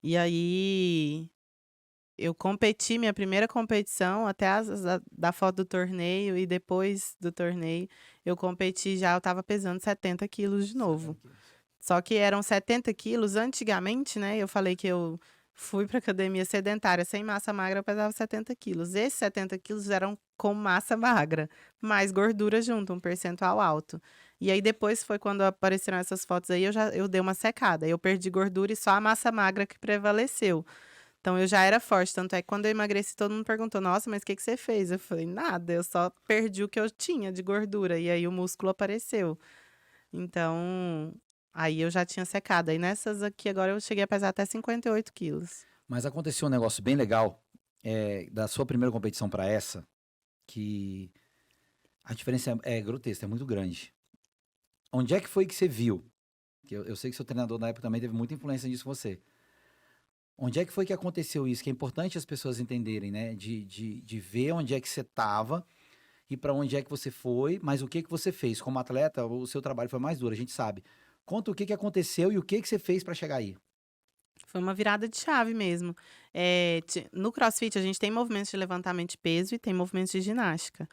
E aí eu competi, minha primeira competição, até da foto do torneio, e depois do torneio, eu competi já, eu tava pesando 70 quilos de 70 novo. quilos. Só que eram 70 quilos antigamente, né? Eu falei que eu fui pra academia sedentária sem massa magra, eu pesava 70 quilos. Esses 70 quilos eram com massa magra, mais gordura junto, um percentual alto. E aí depois foi quando apareceram essas fotos aí, eu dei uma secada. Eu perdi gordura e só a massa magra que prevaleceu. Então eu já era forte, tanto é que quando eu emagreci, todo mundo perguntou: "Nossa, mas o que que você fez?" Eu falei: "Nada, eu só perdi o que eu tinha de gordura e aí o músculo apareceu". Então, aí eu já tinha secado. Aí nessas aqui agora eu cheguei a pesar até 58 quilos. Mas aconteceu um negócio bem legal da sua primeira competição para essa, que a diferença é grotesca, é muito grande. Onde é que foi que você viu? Que eu sei que seu treinador na época também teve muita influência nisso com você. Onde é que foi que aconteceu isso? Que é importante as pessoas entenderem, né? De ver onde é que você estava e para onde é que você foi, mas o que que você fez. Como atleta, o seu trabalho foi mais duro, a gente sabe. Conta o que que aconteceu e o que que você fez para chegar aí. Foi uma virada de chave mesmo. No CrossFit, a gente tem movimentos de levantamento de peso e tem movimentos de ginástica.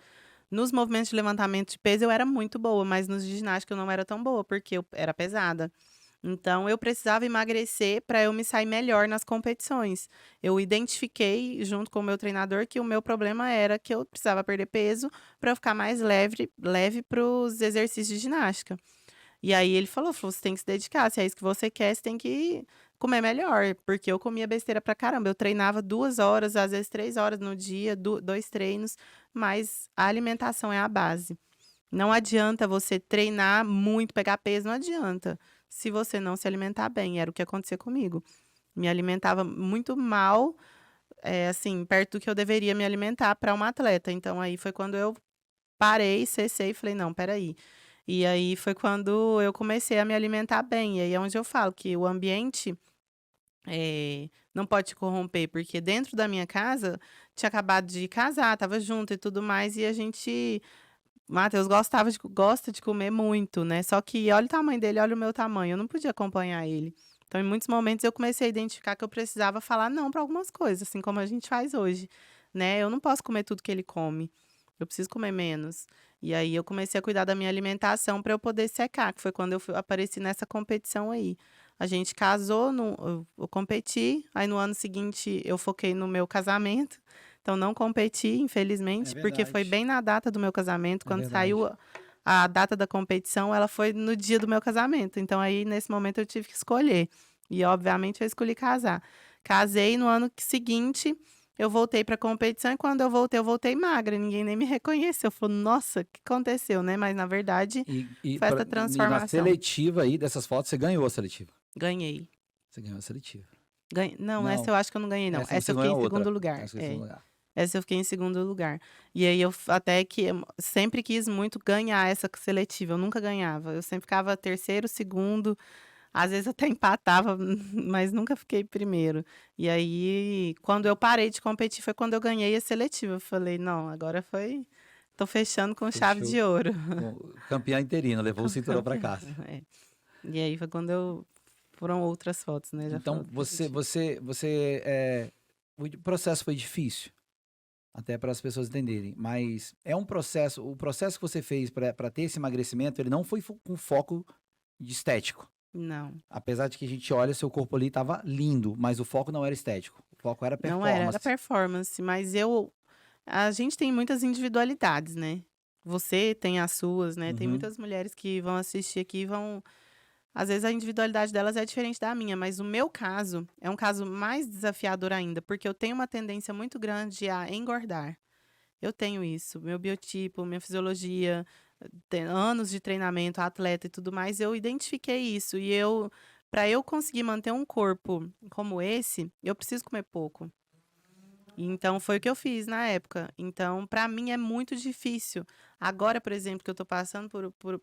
Nos movimentos de levantamento de peso eu era muito boa, mas nos de ginástica eu não era tão boa, porque eu era pesada. Então eu precisava emagrecer para eu me sair melhor nas competições. Eu identifiquei, junto com o meu treinador, que o meu problema era que eu precisava perder peso para eu ficar mais leve para os exercícios de ginástica. E aí ele falou: "Você tem que se dedicar, se é isso que você quer, você tem que comer melhor", porque eu comia besteira pra caramba. Eu treinava 2 horas, às vezes 3 horas no dia, 2 treinos, mas a alimentação é a base. Não adianta você treinar muito, pegar peso, não adianta, se você não se alimentar bem, era o que acontecia comigo. Me alimentava muito mal, assim, perto do que eu deveria me alimentar para uma atleta. Então aí foi quando eu parei, cessei e falei: "Não, espera aí". E aí foi quando eu comecei a me alimentar bem, e aí é onde eu falo que o ambiente, não pode te corromper, porque dentro da minha casa, tinha acabado de casar, estava junto e tudo mais, e a gente Matheus gosta de comer muito, né, só que olha o tamanho dele, olha o meu tamanho, eu não podia acompanhar ele. Então em muitos momentos eu comecei a identificar que eu precisava falar não para algumas coisas, assim como a gente faz hoje, né, eu não posso comer tudo que ele come, eu preciso comer menos. E aí eu comecei a cuidar da minha alimentação para eu poder secar, que foi quando apareci nessa competição aí. A gente casou, eu competi, aí no ano seguinte eu foquei no meu casamento, então não competi, É infelizmente, porque foi verdade, bem na data do meu casamento, é quando verdade. saiu a data da competição, ela foi no dia do meu casamento, então aí nesse momento eu tive que escolher, e obviamente eu escolhi casar. Casei, no ano seguinte eu voltei pra competição e quando eu voltei magra, ninguém nem me reconheceu, falou: "Nossa, o que aconteceu?", né, mas na verdade foi essa E na transformação. seletiva aí dessas fotos, você ganhou a seletiva. Ganhei. Você ganhou a seletiva. Não, essa Não, eu acho que eu não ganhei não, essa essa você eu fiquei ganhou em a segundo outra. lugar, Essa foi em segundo é. lugar. Essa eu fiquei em segundo lugar. E aí até que sempre quis muito ganhar essa seletiva, eu nunca ganhava, eu sempre ficava terceiro, segundo, às vezes até empatava, mas nunca fiquei primeiro. E aí, quando eu parei de competir, foi quando eu ganhei a seletiva, eu falei: "Não, agora foi tô fechando com chave Fechou de ouro". com campeã interina, levou o cinturão para Campeã, casa. é. E aí foi quando foram outras fotos, né, já foi Então, outra seletiva. o processo foi difícil, até para as pessoas entenderem, mas é um processo, o processo que você fez para ter esse emagrecimento, ele não foi com foco de estético. Não, Apesar de que a gente olha, seu corpo ali estava lindo, mas o foco não era estético, o foco era não era, era performance. performance, mas a gente tem muitas individualidades, né. Você tem as suas, né, tem Uhum, muitas mulheres que vão assistir aqui e às vezes a individualidade delas é diferente da minha, mas o meu caso é um caso mais desafiador ainda, porque eu tenho uma tendência muito grande a engordar. Eu tenho isso, meu biotipo, minha fisiologia, tem anos de treinamento, atleta e tudo mais, eu identifiquei isso e para eu conseguir manter um corpo como esse, eu preciso comer pouco. Então foi o que eu fiz na época. Então, para mim é muito difícil. Agora, por exemplo, que eu tô passando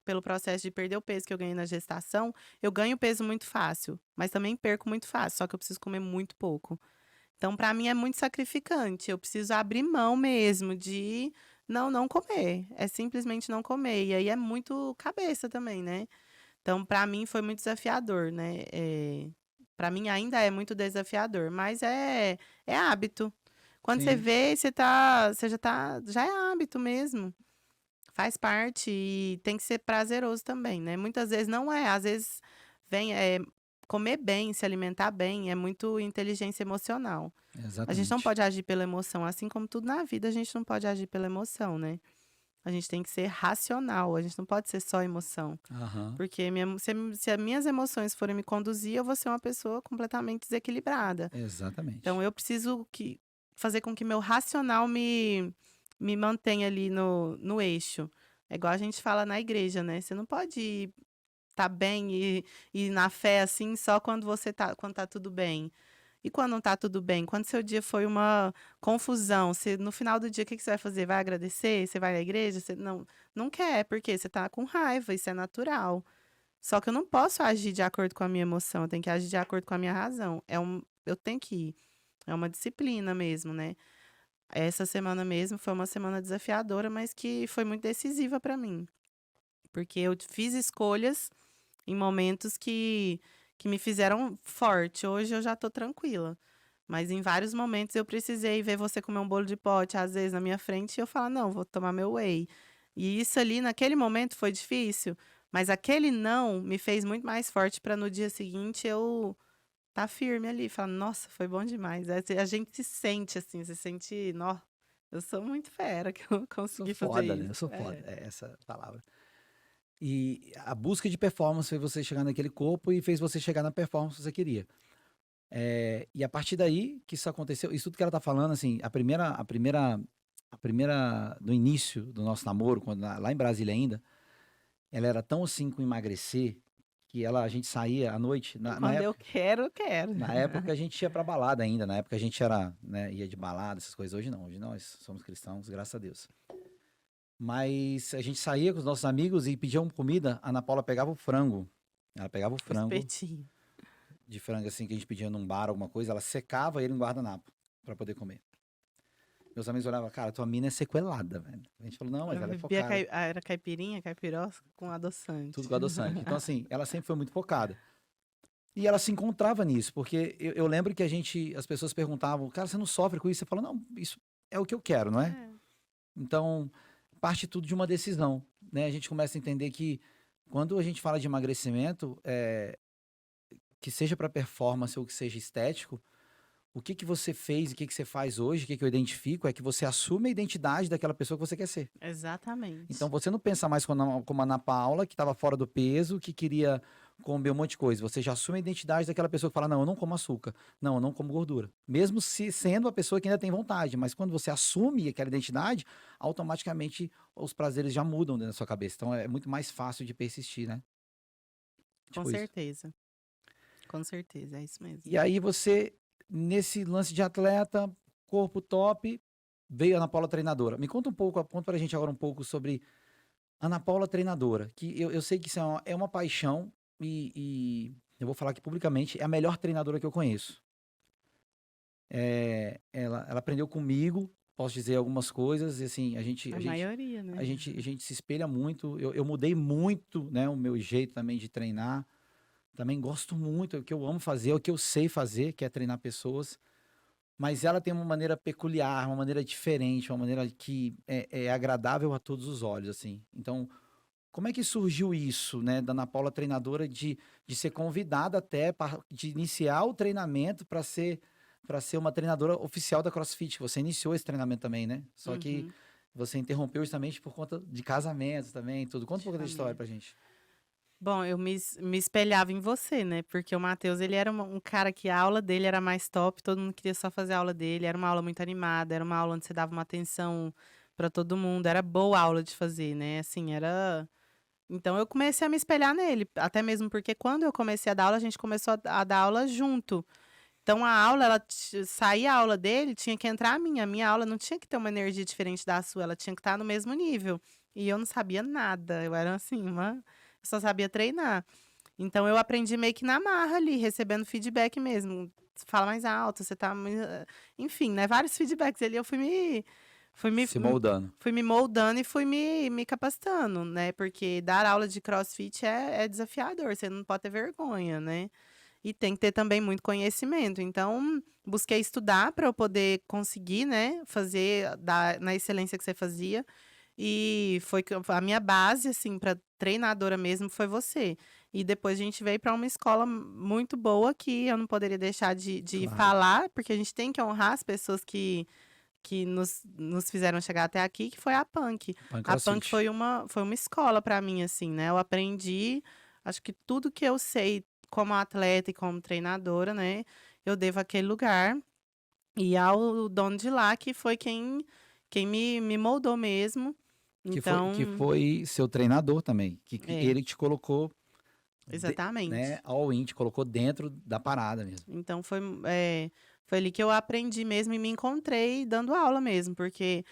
pelo processo de perder o peso que eu ganhei na gestação, eu ganho peso muito fácil, mas também perco muito fácil, só que eu preciso comer muito pouco. Então, para mim é muito sacrificante. Eu preciso abrir mão mesmo de não comer. É simplesmente não comer. E aí é muito cabeça também, né? Então, para mim foi muito desafiador, né? Para mim ainda é muito desafiador, mas é hábito. Quando você sim. vê, você já é hábito mesmo. Faz parte e tem que ser prazeroso também, né? Muitas vezes não é, às vezes vem, comer bem, se alimentar bem, é muito inteligência emocional. A gente não Exatamente. pode agir pela emoção, assim como tudo na vida, a gente não pode agir pela emoção, né? A gente tem que ser racional, a gente não pode ser só emoção. Aham, Porque se as minhas emoções forem me conduzir, eu vou ser uma pessoa completamente desequilibrada. Então exatamente. eu preciso fazer com que meu racional me mantenha ali no eixo. É igual a gente fala na igreja, né? Você não pode estar bem e na fé assim só quando tá tudo bem. E quando não tá tudo bem? Quando seu dia foi uma confusão, no final do dia, o que que você vai fazer? Vai agradecer? Você vai na igreja? Você não quer, porque você tá com raiva, isso é natural. Só que eu não posso agir de acordo com a minha emoção, eu tenho que agir de acordo com a minha razão. eu tenho que ir. É uma disciplina mesmo, né? Essa semana mesmo foi uma semana desafiadora, mas que foi muito decisiva para mim. Porque eu fiz escolhas em momentos que me fizeram forte. Hoje eu já tô tranquila. Mas em vários momentos eu precisei ver você comer um bolo de pote, às vezes, na minha frente, e eu falar, não, vou tomar meu whey. E isso ali, naquele momento, foi difícil. Mas aquele não me fez muito mais forte para no dia seguinte eu tá firme ali. Falar, nossa, foi bom demais. A gente se sente assim, se sente, nó, eu sou muito fera que eu Sou consegui fazer foda, né? Eu isso. sou foda, É, é essa palavra. E a busca de performance fez você chegar naquele corpo e fez você chegar na performance que você queria. E a partir daí que isso aconteceu, isso tudo que ela tá falando, assim, no início do nosso namoro, lá em Brasília ainda, ela era tão assim com emagrecer que a gente saía à noite, quando eu quero, eu quero. na época a gente ia pra balada ainda, na época a gente era, né, ia de balada, essas coisas. Hoje nós somos cristãos, graças a Deus. Mas a gente saía com os nossos amigos e pediam comida, a Ana Paula pegava o frango. Ela pegava o O frango, espetinho. de frango assim, que a gente pedia num bar, alguma coisa, ela secava ele em guardanapo pra poder comer. Meus amigos olhavam, cara, tua mina é sequelada, velho. A gente falou, não, mas Eu ela é bebia focada. era caipirinha, caipirosca com adoçante. Tudo com adoçante. Então, assim, ela sempre foi muito focada. E ela se encontrava nisso, porque eu lembro que as pessoas perguntavam, cara, você não sofre com isso? Você fala, não, isso é o que eu quero, não é? É, Então, parte tudo de uma decisão, né? A gente começa a entender que quando a gente fala de emagrecimento, que seja para performance ou que seja estético, o que você fez e o que você faz hoje, o que eu identifico é que você assume a identidade daquela pessoa que você quer ser. exatamente. Então você não pensa mais como a Ana Paula, que estava fora do peso, que queria comer um monte de coisa. Você já assume a identidade daquela pessoa que fala: não, eu não como açúcar, não, eu não como gordura. Mesmo se sendo a pessoa que ainda tem vontade, mas quando você assume aquela identidade, automaticamente os prazeres já mudam dentro da sua cabeça. Então é muito mais fácil de persistir, né? Com Tipo isso. certeza. Com certeza, é isso mesmo. E aí você, nesse lance de atleta, corpo top, veio a Ana Paula treinadora. Me conta pra gente agora um pouco sobre Ana Paula treinadora, que eu sei que isso é uma paixão e eu vou falar aqui publicamente, é a melhor treinadora que eu conheço. Ela aprendeu comigo, posso dizer algumas coisas, e assim, A maioria, né? a gente se espelha muito, eu mudei muito, né, o meu jeito também de treinar, também gosto muito, é o que eu amo fazer, é o que eu sei fazer, que é treinar pessoas, mas ela tem uma maneira peculiar, uma maneira diferente, uma maneira que é agradável a todos os olhos, assim. Então, como é que surgiu isso, né, da Ana Paula treinadora de ser convidada até de iniciar o treinamento para ser uma treinadora oficial da CrossFit? Você iniciou esse treinamento também, né? Só que Uhum, você interrompeu justamente por conta de casamentos também, tudo. Conta um de pouco da história família. pra gente. Bom, eu me espelhava em você, né? Porque o Matheus, ele era um cara que a aula dele era mais top, todo mundo queria só fazer a aula dele, era uma aula muito animada, era uma aula onde você dava uma atenção pra todo mundo, era boa a aula de fazer, né? Assim, era. Então eu comecei a me espelhar nele, até mesmo porque quando eu comecei a dar aula, a gente começou a dar aula junto. Então a aula, saía a aula dele, tinha que entrar a minha. A minha aula não tinha que ter uma energia diferente da sua, ela tinha que estar no mesmo nível. E eu não sabia nada, eu era assim, eu só sabia treinar. Então eu aprendi meio que na marra ali, recebendo feedback mesmo. Fala mais alto, você tá. Enfim, né? Vários feedbacks ali. Eu fui me, Se moldando. fui me moldando e fui me capacitando, né? Porque dar aula de CrossFit é desafiador, você não pode ter vergonha, né? E tem que ter também muito conhecimento. Então, busquei estudar para eu poder conseguir, né, fazer na excelência que você fazia. E foi a minha base, assim, para treinadora mesmo foi você. E depois a gente veio para uma escola muito boa que eu não poderia deixar de Claro. falar, porque a gente tem que honrar as pessoas que nos fizeram chegar até aqui, que foi a Punk. Pan A Punk CrossFit. foi uma escola para mim, assim, né? Eu aprendi, acho que tudo que eu sei como atleta e como treinadora, né? Eu devo àquele lugar e ao dono de lá, que foi quem me moldou mesmo. Que Então, foi seu treinador também. Que é, ele te colocou, né, exatamente. all in, te colocou dentro da parada mesmo. Então, foi ali que eu aprendi mesmo e me encontrei dando aula mesmo, porque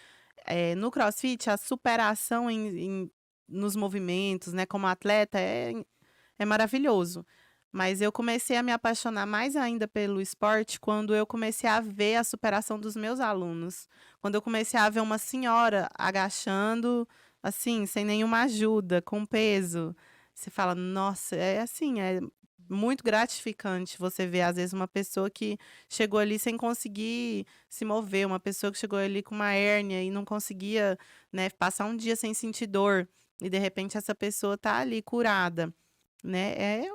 no CrossFit, a superação nos movimentos, né, como atleta, é maravilhoso. Mas eu comecei a me apaixonar mais ainda pelo esporte quando eu comecei a ver a superação dos meus alunos. Quando eu comecei a ver uma senhora agachando, assim, sem nenhuma ajuda, com peso. Você fala, nossa, é assim, é muito gratificante você ver, às vezes, uma pessoa que chegou ali sem conseguir se mover, uma pessoa que chegou ali com uma hérnia e não conseguia, né, passar um dia sem sentir dor. E de repente essa pessoa tá ali curada, né? É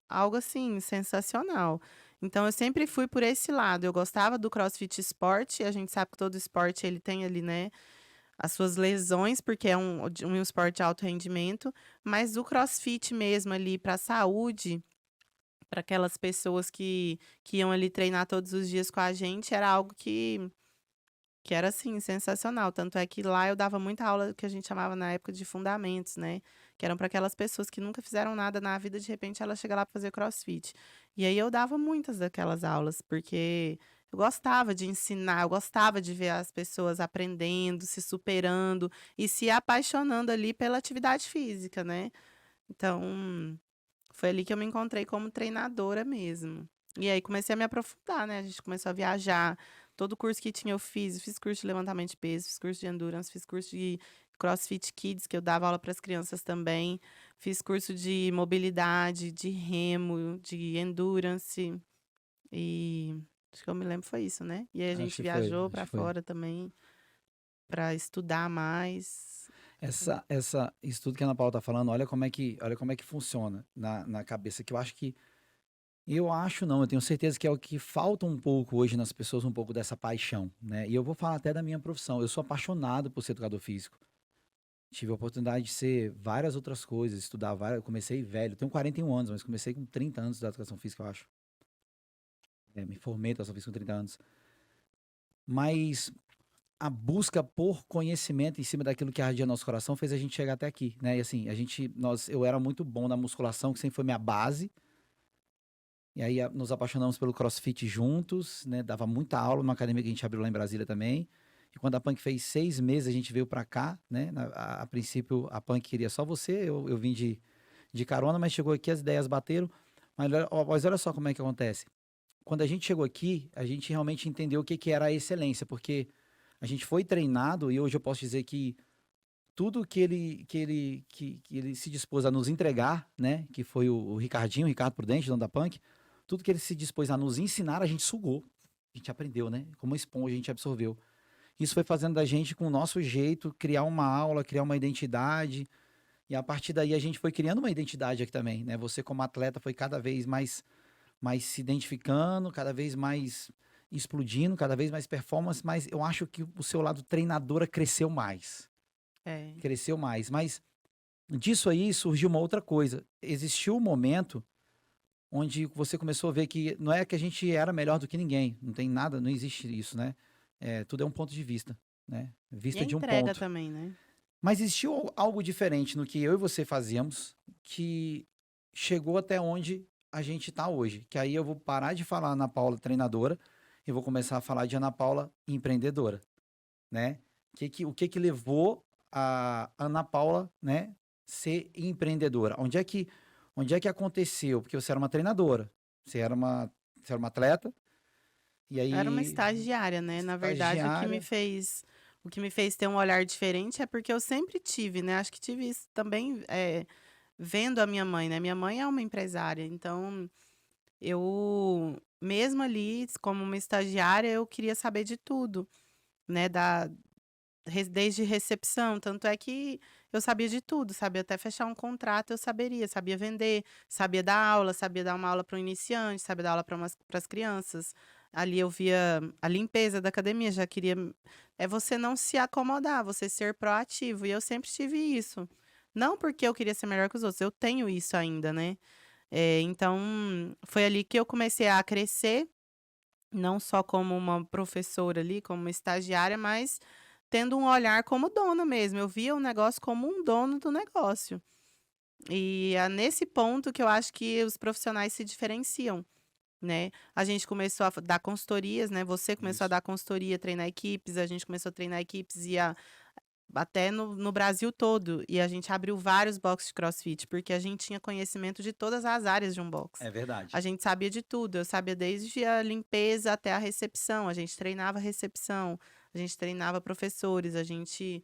algo assim sensacional. Então eu sempre fui por esse lado. Eu gostava do CrossFit esporte, a gente sabe que todo esporte ele tem ali, né, as suas lesões, porque é um esporte de alto rendimento, mas o CrossFit mesmo ali para a saúde, para aquelas pessoas que iam ali treinar todos os dias com a gente, era algo que era, assim, sensacional. Tanto é que lá eu dava muita aula que a gente chamava na época de fundamentos, né, que eram para aquelas pessoas que nunca fizeram nada na vida, de repente ela chega lá para fazer crossfit. E aí eu dava muitas daquelas aulas, porque eu gostava de ensinar, eu gostava de ver as pessoas aprendendo, se superando e se apaixonando ali pela atividade física, né. Então, foi ali que eu me encontrei como treinadora mesmo. E aí comecei a me aprofundar, né, a gente começou a viajar, todo curso que tinha eu fiz curso de levantamento de peso, fiz curso de endurance, fiz curso de CrossFit Kids, que eu dava aula para as crianças também, fiz curso de mobilidade, de remo, de endurance, e acho que eu me lembro foi isso, né. E aí a Acho gente que foi, viajou acho para que foi. fora também, para estudar mais. Isso tudo que a Ana Paula tá falando, olha como é que funciona na cabeça, que eu acho não, eu tenho certeza que é o que falta um pouco hoje nas pessoas, um pouco dessa paixão, né? E eu vou falar até da minha profissão. Eu sou apaixonado por ser educador físico. Tive a oportunidade de ser várias outras coisas, estudar várias. Eu comecei velho, tenho 41 anos, mas comecei com 30 anos de educação física, eu acho. Me formei em educação física com 30 anos. Mas a busca por conhecimento em cima daquilo que ardia nosso coração fez a gente chegar até aqui, né? E assim, eu era muito bom na musculação, que sempre foi minha base. E aí nos apaixonamos pelo CrossFit juntos, né? Dava muita aula numa academia que a gente abriu lá em Brasília também. E quando a Punk fez 6 meses, a gente veio pra cá, né? A princípio, a Punk queria só você, eu vim de carona, mas chegou aqui, as ideias bateram. Mas olha só como é que acontece. Quando a gente chegou aqui, a gente realmente entendeu o que, que era a excelência, porque a gente foi treinado, e hoje eu posso dizer que tudo que ele se dispôs a nos entregar, né? Que foi o Ricardinho, o Ricardo Prudente, dono da Punk, tudo que ele se dispôs a nos ensinar, a gente sugou. A gente aprendeu, né? Como uma esponja, a gente absorveu. Isso foi fazendo da gente, com o nosso jeito, criar uma aula, criar uma identidade. E a partir daí a gente foi criando uma identidade aqui também, né? Você como atleta foi cada vez mais se identificando, cada vez mais explodindo, cada vez mais performance, mas eu acho que o seu lado treinadora cresceu mais. É. Cresceu mais. Mas disso aí surgiu uma outra coisa. Existiu um momento onde você começou a ver que não é que a gente era melhor do que ninguém. Não tem nada, não existe isso, né? Tudo é um ponto de vista, né? E a Vista de um entrega ponto. também, né. Mas existiu algo diferente no que eu e você fazíamos que chegou até onde a gente está hoje. Que aí eu vou parar de falar Ana Paula treinadora e vou começar a falar de Ana Paula empreendedora, né? O que que levou a Ana Paula, né, ser empreendedora? Onde é que aconteceu? Porque você era uma treinadora, você era uma atleta, e Era uma aí estagiária, né, na verdade estagiária. o que me fez ter um olhar diferente é porque eu sempre tive, né, acho que tive isso também, vendo a minha mãe, né, minha mãe é uma empresária, então eu mesmo ali como uma estagiária, eu queria saber de tudo, né, desde recepção, tanto é que eu sabia de tudo, sabia até fechar um contrato, eu saberia, sabia vender, sabia dar aula, sabia dar uma aula para um iniciante, sabia dar aula para as crianças. Ali eu via a limpeza da academia, já queria é você não se acomodar, você ser proativo, e eu sempre tive isso. Não porque eu queria ser melhor que os outros, eu tenho isso ainda, né. Então, foi ali que eu comecei a crescer, não só como uma professora ali, como uma estagiária, mas tendo um olhar como dona mesmo, eu via o negócio como um dono do negócio. E é nesse ponto que eu acho que os profissionais se diferenciam, né. A gente começou a dar consultorias, né, você começou a Isso. dar consultoria, treinar equipes, a gente começou a treinar equipes e a até no Brasil todo. E a gente abriu vários boxes de CrossFit, porque a gente tinha conhecimento de todas as áreas de um box. É verdade. A gente sabia de tudo. Eu sabia desde a limpeza até a recepção. A gente treinava recepção, a gente treinava professores, a gente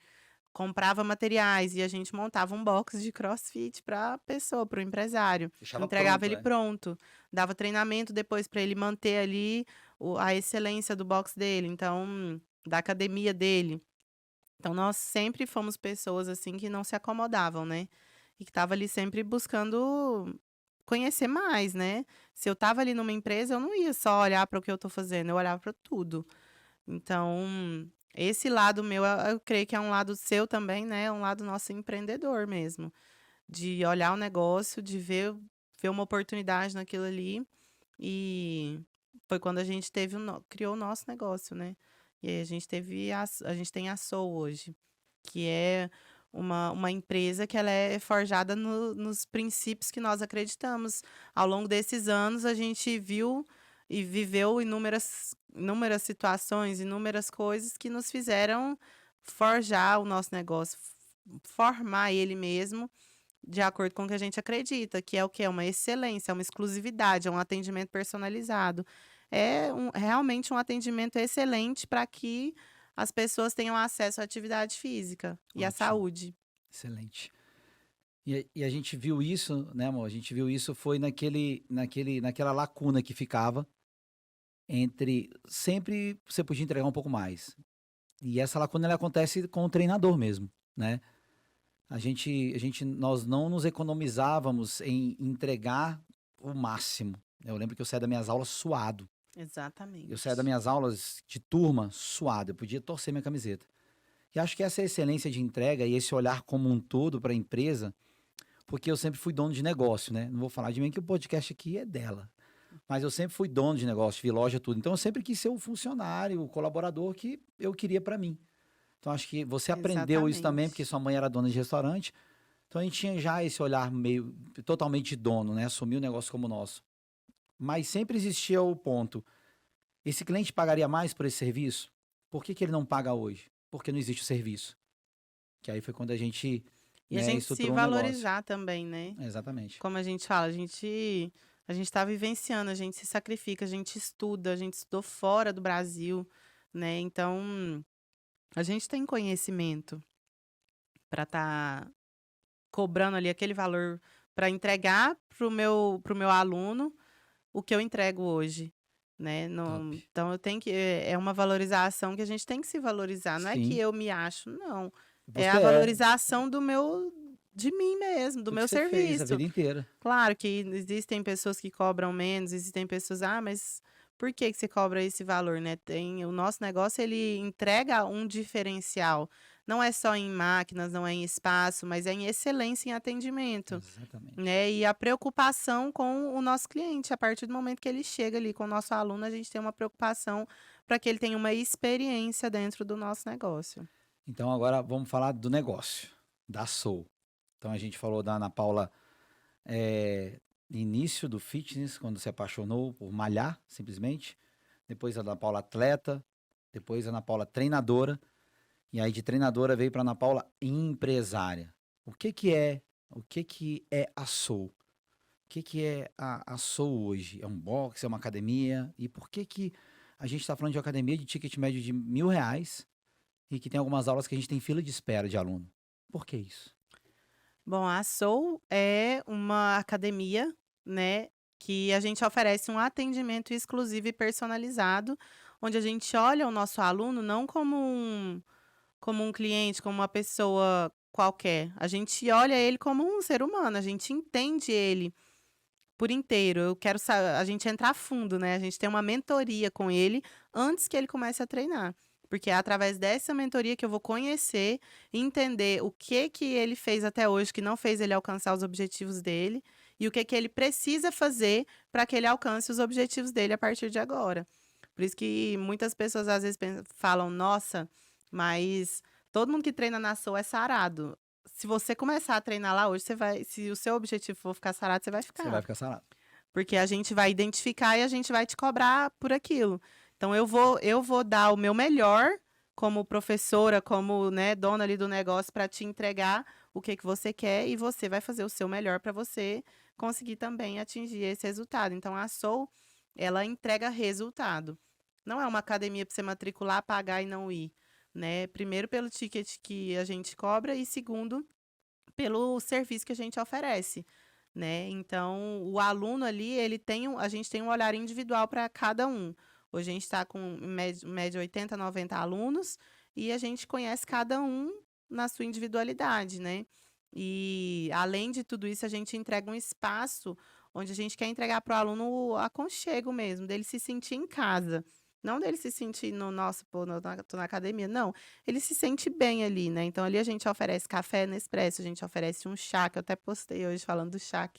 comprava materiais e a gente montava um box de CrossFit para a pessoa, para o empresário. Deixava Entregava pronto, ele né? pronto. Dava treinamento depois para ele manter ali a excelência do box dele, então, da academia dele. Então, nós sempre fomos pessoas assim que não se acomodavam, né? E que tava ali sempre buscando conhecer mais, né? Se eu tava ali numa empresa, eu não ia só olhar para o que eu tô fazendo, eu olhava para tudo. Então, esse lado meu, eu creio que é um lado seu também, né? É um lado nosso empreendedor mesmo. De olhar o negócio, de ver uma oportunidade naquilo ali. E foi quando a gente criou o nosso negócio, né? E aí a gente tem a Soul hoje, que é uma empresa que ela é forjada nos princípios que nós acreditamos. Ao longo desses anos, a gente viu e viveu inúmeras situações, inúmeras coisas que nos fizeram forjar o nosso negócio, formar ele mesmo de acordo com o que a gente acredita, que é o que é uma excelência, é uma exclusividade, é um atendimento personalizado. Realmente um atendimento excelente para que as pessoas tenham acesso à atividade física e à Ótimo. saúde. Excelente. E a gente viu isso, né, amor? A gente viu isso foi naquela lacuna que ficava entre sempre você podia entregar um pouco mais. E essa lacuna ela acontece com o treinador mesmo, né? Nós não nos economizávamos em entregar o máximo. Eu lembro que eu saía das minhas aulas suado. Eu saía das Exatamente. minhas aulas de turma suado. Eu podia torcer minha camiseta. E acho que essa excelência de entrega e esse olhar como um todo para a empresa, porque eu sempre fui dono de negócio, né? Não vou falar de mim que o podcast aqui é dela. Mas eu sempre fui dono de negócio, vi loja, tudo. Então eu sempre quis ser o funcionário, o colaborador que eu queria para mim. Então acho que você aprendeu isso também, porque Exatamente. sua mãe era dona de restaurante. Então a gente tinha já esse olhar meio totalmente de dono, né? Assumir o negócio como nosso. Mas sempre existia o ponto: esse cliente pagaria mais por esse serviço? Por que ele não paga hoje? Porque não existe o serviço. Que aí foi quando a gente, E a né, gente se estruturou um negócio. valorizar também, né? Exatamente. Como a gente fala, a gente está vivenciando, a gente se sacrifica, a gente estuda, a gente estudou fora do Brasil, né? Então, a gente tem conhecimento para estar cobrando ali aquele valor para entregar pro meu aluno o que eu entrego hoje, né? Top. Então eu tenho que é uma valorização que a gente tem que se valorizar. Não é que Sim. eu me acho, não. É Você a é valorização de mim mesmo, do do que meu você fez a serviço. vida inteira. Claro que existem pessoas que cobram menos, existem pessoas, mas por que que você cobra esse valor, né? O nosso negócio, ele entrega um diferencial. Não é só em máquinas, não é em espaço, mas é em excelência em atendimento, Exatamente. né? E a preocupação com o nosso cliente. A partir do momento que ele chega ali com o nosso aluno, a gente tem uma preocupação para que ele tenha uma experiência dentro do nosso negócio. Então agora vamos falar do negócio, da Soul. Então a gente falou da Ana Paula, início do fitness, quando se apaixonou por malhar, simplesmente. Depois a Ana Paula atleta, depois a Ana Paula treinadora. E aí de treinadora veio para Ana Paula empresária. O que que é a Soul? O que que é a Soul hoje? É um box, é uma academia? E por que que a gente está falando de uma academia de ticket médio de R$ 1.000 e que tem algumas aulas que a gente tem fila de espera de aluno? Por que isso? Bom, a Soul é uma academia, né, que a gente oferece um atendimento exclusivo e personalizado, onde a gente olha o nosso aluno não como um cliente, como uma pessoa qualquer. A gente olha ele como um ser humano, a gente entende ele por inteiro. A gente entra a fundo, né? A gente tem uma mentoria com ele antes que ele comece a treinar. Porque é através dessa mentoria que eu vou conhecer e entender o que que ele fez até hoje que não fez ele alcançar os objetivos dele e o que que ele precisa fazer para que ele alcance os objetivos dele a partir de agora. Por isso que muitas pessoas às vezes falam: "Nossa, mas todo mundo que treina na Soul é sarado". Se você começar a treinar lá hoje, se o seu objetivo for ficar sarado, você vai Você vai ficar. ficar sarado. Porque a gente vai identificar e a gente vai te cobrar por aquilo. Então eu vou dar o meu melhor como professora, como, né, dona ali do negócio para te entregar o que você quer e você vai fazer o seu melhor para você conseguir também atingir esse resultado. Então, a Soul, ela entrega resultado. Não é uma academia para você matricular, pagar e não ir, né? Primeiro pelo ticket que a gente cobra e segundo pelo serviço que a gente oferece, né? Então, o aluno ali, a gente tem um olhar individual para cada um. Hoje a gente está com em média 80, 90 alunos e a gente conhece cada um na sua individualidade, né? E além de tudo isso, a gente entrega um espaço onde a gente quer entregar para o aluno o aconchego mesmo, dele se sentir em casa. Não dele se sentir no nosso, pô, tô na academia. Não, ele se sente bem ali, né? Então ali a gente oferece café Nespresso, a gente oferece um chá, que eu até postei hoje falando do chá, Chá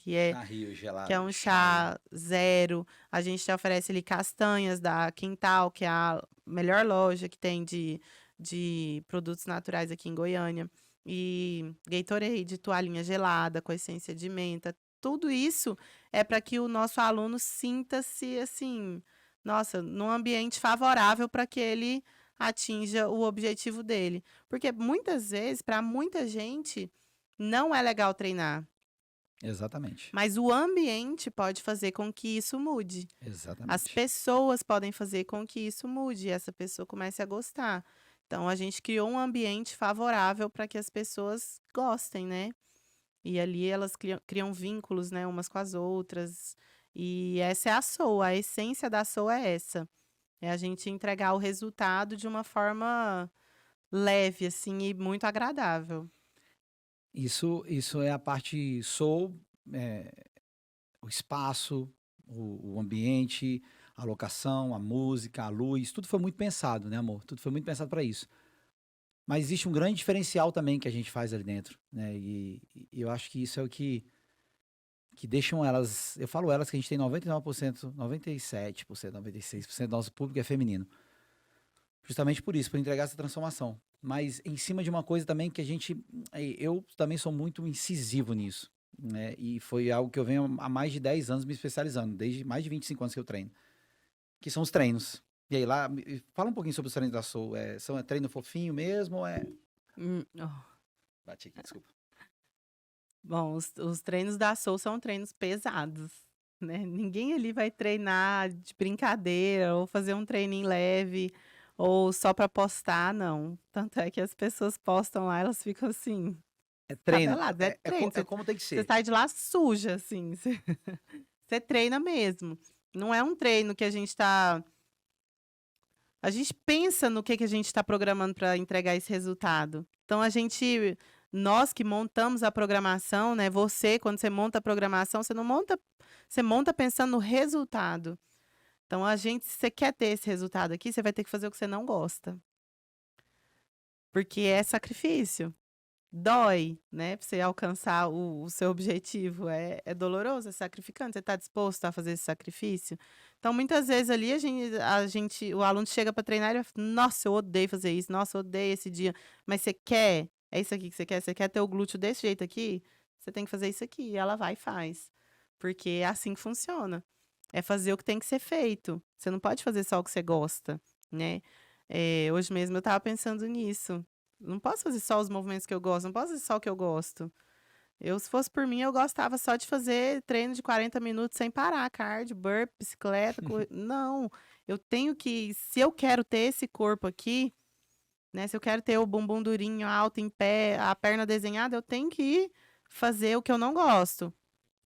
Rio que é gelado, um chai. chá zero. A gente te oferece ali castanhas da Quintal, que é a melhor loja que tem de produtos naturais aqui em Goiânia. E Gatorade, toalhinha gelada com essência de menta. Tudo isso é para que o nosso aluno sinta-se assim, nossa, num ambiente favorável para que ele atinja o objetivo dele. Porque muitas vezes, para muita gente, não é legal treinar. Exatamente. Mas o ambiente pode fazer com que isso mude. As Exatamente. pessoas podem fazer com que isso mude e essa pessoa comece a gostar. Então, a gente criou um ambiente favorável para que as pessoas gostem, né? E ali elas criam vínculos, né, umas com as outras. E essa é a SOA, a essência da SOA é essa. É a gente entregar o resultado de uma forma leve, assim, e muito agradável. Isso é a parte sou, o espaço, o ambiente, a locação, a música, a luz, tudo foi muito pensado, né, amor? Tudo foi muito pensado para isso. Mas existe um grande diferencial também que a gente faz ali dentro, né? E eu acho que isso é o que deixam elas. Eu falo elas que a gente tem 99%, 97%, 96% do nosso público é feminino. Justamente por isso, por entregar essa transformação. Mas em cima de uma coisa também que a gente. Eu também sou muito incisivo nisso, né? E foi algo que eu venho há mais de 10 anos me especializando, desde mais de 25 anos que eu treino, que são os treinos. E aí, lá, fala um pouquinho sobre os treinos da Soul. É treino fofinho mesmo ou é. Oh. Bati aqui, desculpa. Bom, os treinos da Soul são treinos pesados, né? Ninguém ali vai treinar de brincadeira ou fazer um treininho leve ou só para postar, não. Tanto é que as pessoas postam lá, elas ficam assim, É treino, tabeladas. É treino. é como tem que Você ser. sai de lá suja, assim. Você treina mesmo. Não é um treino que a gente tá. A gente pensa no que a gente está programando para entregar esse resultado. Então, nós que montamos a programação, né? Você, quando você monta a programação, você não monta, você monta pensando no resultado. Então, se você quer ter esse resultado aqui, você vai ter que fazer o que você não gosta. Porque é sacrifício. Dói, né? Para você alcançar o seu objetivo. É doloroso, é sacrificante. Você está disposto a fazer esse sacrifício? Então, muitas vezes ali o aluno chega para treinar e ele fala, nossa, eu odeio fazer isso, nossa, eu odeio esse dia. Mas você quer? É isso aqui que você quer? Você quer ter o glúteo desse jeito aqui? Você tem que fazer isso aqui. E ela vai e faz. Porque é assim que funciona. É fazer o que tem que ser feito. Você não pode fazer só o que você gosta, né? Hoje mesmo eu estava pensando nisso. Não posso fazer só os movimentos que eu gosto, não posso fazer só o que eu gosto. Se fosse por mim, eu gostava só de fazer treino de 40 minutos sem parar, cardio, burp, bicicleta. Não, eu tenho que, se eu quero ter esse corpo aqui, né? Se eu quero ter o bumbum durinho, alto, em pé, a perna desenhada, eu tenho que fazer o que eu não gosto.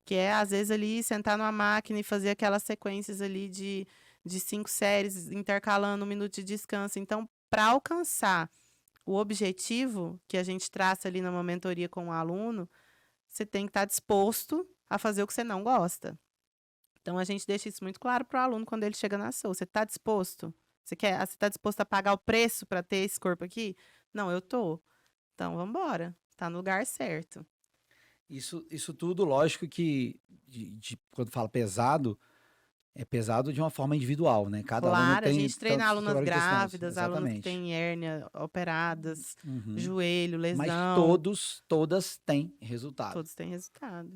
Que é, às vezes, ali, sentar numa máquina e fazer aquelas sequências ali de 5 séries, intercalando 1 minuto de descanso. Então, para alcançar o objetivo que a gente traça ali numa mentoria com o aluno, você tem que estar disposto a fazer o que você não gosta. Então, a gente deixa isso muito claro para o aluno quando ele chega na SOU. Você está disposto? Você está disposto a pagar o preço para ter esse corpo aqui? Não, eu tô. Então, vamos embora. Está no lugar certo. Isso tudo, lógico que, quando fala pesado, é pesado de uma forma individual, né? Cada aluno Claro, a tem gente treina tantas alunas questões. grávidas, alunas que Exatamente. têm hérnia operadas, Uhum. joelho, Mas lesão. todas têm resultado. Todos têm resultado.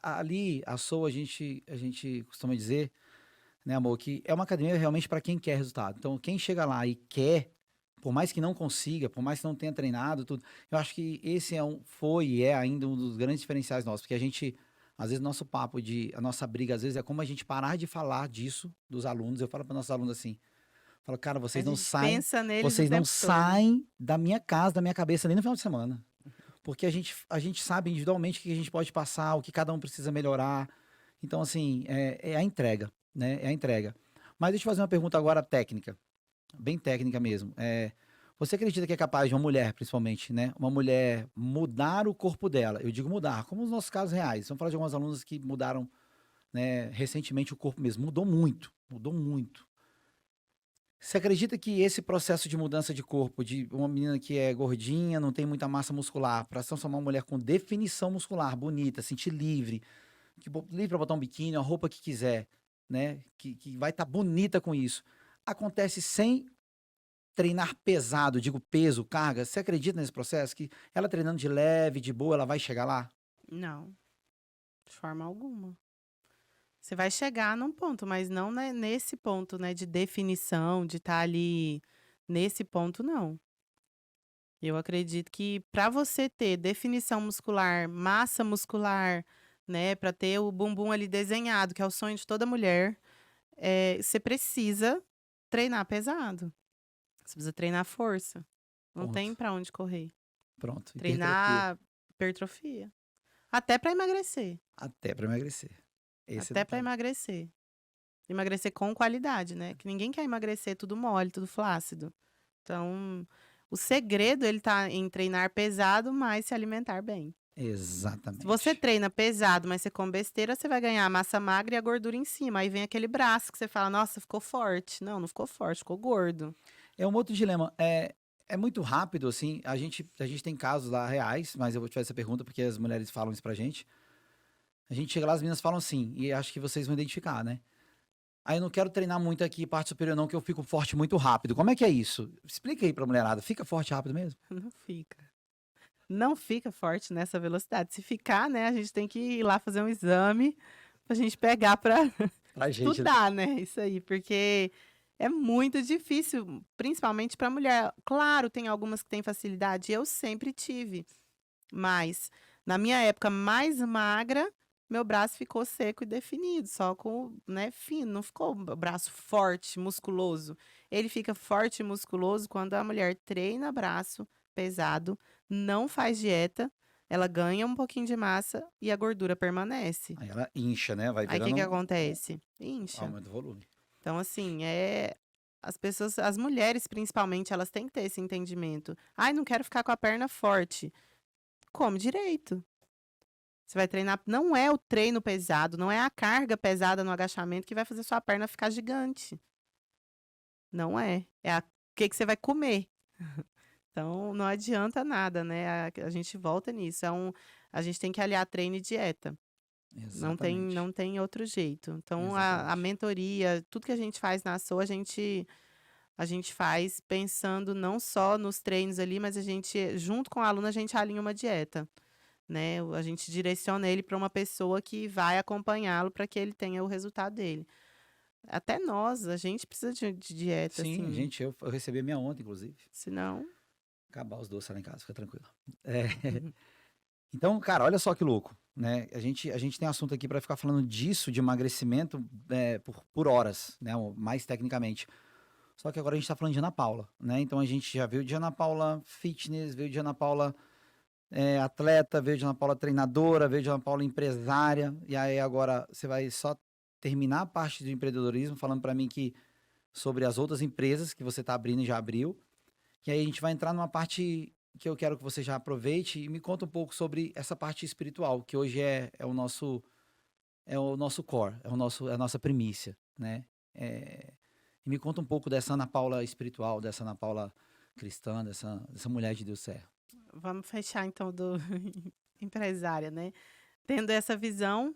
Ali, a SOU, a gente costuma dizer, né, amor, que é uma academia realmente para quem quer resultado. Então, quem chega lá e quer, por mais que não consiga, por mais que não tenha treinado, tudo, eu acho que esse foi e é ainda um dos grandes diferenciais nossos, porque a gente, às vezes, nosso papo a nossa briga, às vezes, é como a gente parar de falar disso dos alunos. Eu falo para nossos alunos assim, falo, cara, A gente pensa neles o vocês não tempo todo. saem da minha casa, da minha cabeça, nem no final de semana. Porque a gente sabe individualmente o que a gente pode passar, o que cada um precisa melhorar. Então, assim, é a entrega, né? É a entrega. Mas deixa eu fazer uma pergunta agora técnica, bem técnica mesmo. Você acredita que é capaz de uma mulher, principalmente, né? Uma mulher mudar o corpo dela? Eu digo mudar, como nos nossos casos reais. Vamos falar de algumas alunas que mudaram, né, recentemente o corpo mesmo. Mudou muito, mudou muito. Você acredita que esse processo de mudança de corpo, de uma menina que é gordinha, não tem muita massa muscular, para se transformar uma mulher com definição muscular, bonita, sentir livre, livre para botar um biquíni, a roupa que quiser, né? Que vai estar bonita com isso. Acontece sem treinar pesado, digo peso, carga. Você acredita nesse processo? Que ela treinando de leve, de boa, ela vai chegar lá? Não, de forma alguma. Você vai chegar num ponto, mas não nesse ponto, né, de definição, de estar ali nesse ponto, não. Eu acredito que para você ter definição muscular, massa muscular, né, para ter o bumbum ali desenhado, que é o sonho de toda mulher, você precisa treinar pesado. Você precisa treinar força. Não tem Ponto. para onde correr. Pronto. Hipertrofia. Treinar hipertrofia. Até para emagrecer. Até para emagrecer. Esse é o Até para detalhe. emagrecer. Emagrecer com qualidade, né? Que ninguém quer emagrecer tudo mole, tudo flácido. Então, o segredo ele tá em treinar pesado, mas se alimentar bem. Se você Exatamente. treina pesado, mas você come besteira, você vai ganhar a massa magra e a gordura em cima. Aí vem aquele braço que você fala, nossa, ficou forte. Não, não ficou forte, ficou gordo. É um outro dilema. É muito rápido, assim. A gente tem casos lá reais, mas eu vou te fazer essa pergunta porque as mulheres falam isso pra gente. A gente chega lá, as meninas falam assim, e acho que vocês vão identificar, né? Aí eu não quero treinar muito aqui parte superior, não, que eu fico forte muito rápido. Como é que é isso? Explica aí pra mulherada. Fica forte rápido mesmo? Não fica. Não fica forte nessa velocidade. Se ficar, né, a gente tem que ir lá fazer um exame pra gente pegar pra Pra gente, né? estudar, né? Isso aí, porque é muito difícil, principalmente para mulher. Claro, tem algumas que têm facilidade, eu sempre tive, mas na minha época mais magra, meu braço ficou seco e definido, só com, né, fino, não ficou o braço forte, musculoso. Ele fica forte e musculoso quando a mulher treina braço pesado, não faz dieta, ela ganha um pouquinho de massa e a gordura permanece. Aí ela incha, né? Vai Aí o que virando que um acontece? Incha. aumento do volume. Então, assim, as pessoas, as mulheres principalmente, elas têm que ter esse entendimento. Ai, não quero ficar com a perna forte. Come direito. Você vai treinar. Não é o treino pesado, não é a carga pesada no agachamento que vai fazer sua perna ficar gigante. Não é. É o que você vai comer. Então, não adianta nada, né? A gente volta nisso. A gente tem que aliar treino e dieta. Exatamente. Não tem outro jeito. Então, a Exatamente. mentoria, tudo que a gente faz na SOA, a gente faz pensando não só nos treinos ali, mas a gente, junto com o aluno, a gente alinha uma dieta, né? A gente direciona ele para uma pessoa que vai acompanhá-lo para que ele tenha o resultado dele. Até nós, a gente precisa de dieta, Sim, assim, gente, eu recebi a minha ontem, inclusive. senão... Acabar os doces lá em casa, fica tranquilo. É, então, cara, olha só que louco, né? A gente tem assunto aqui para ficar falando disso, de emagrecimento, por horas, né? Mais tecnicamente. Só que agora a gente tá falando de Ana Paula, né? Então a gente já viu de Ana Paula fitness, veio de Ana Paula atleta, veio de Ana Paula treinadora, veio de Ana Paula empresária. E aí agora você vai só terminar a parte do empreendedorismo falando para mim que sobre as outras empresas que você tá abrindo e já abriu. E aí a gente vai entrar numa parte que eu quero que você já aproveite e me conta um pouco sobre essa parte espiritual, que hoje é o nosso core, é a nossa primícia, né? E me conta um pouco dessa Ana Paula espiritual, dessa Ana Paula cristã, dessa mulher de Deus certo. Vamos fechar, então, do empresária, né? Tendo essa visão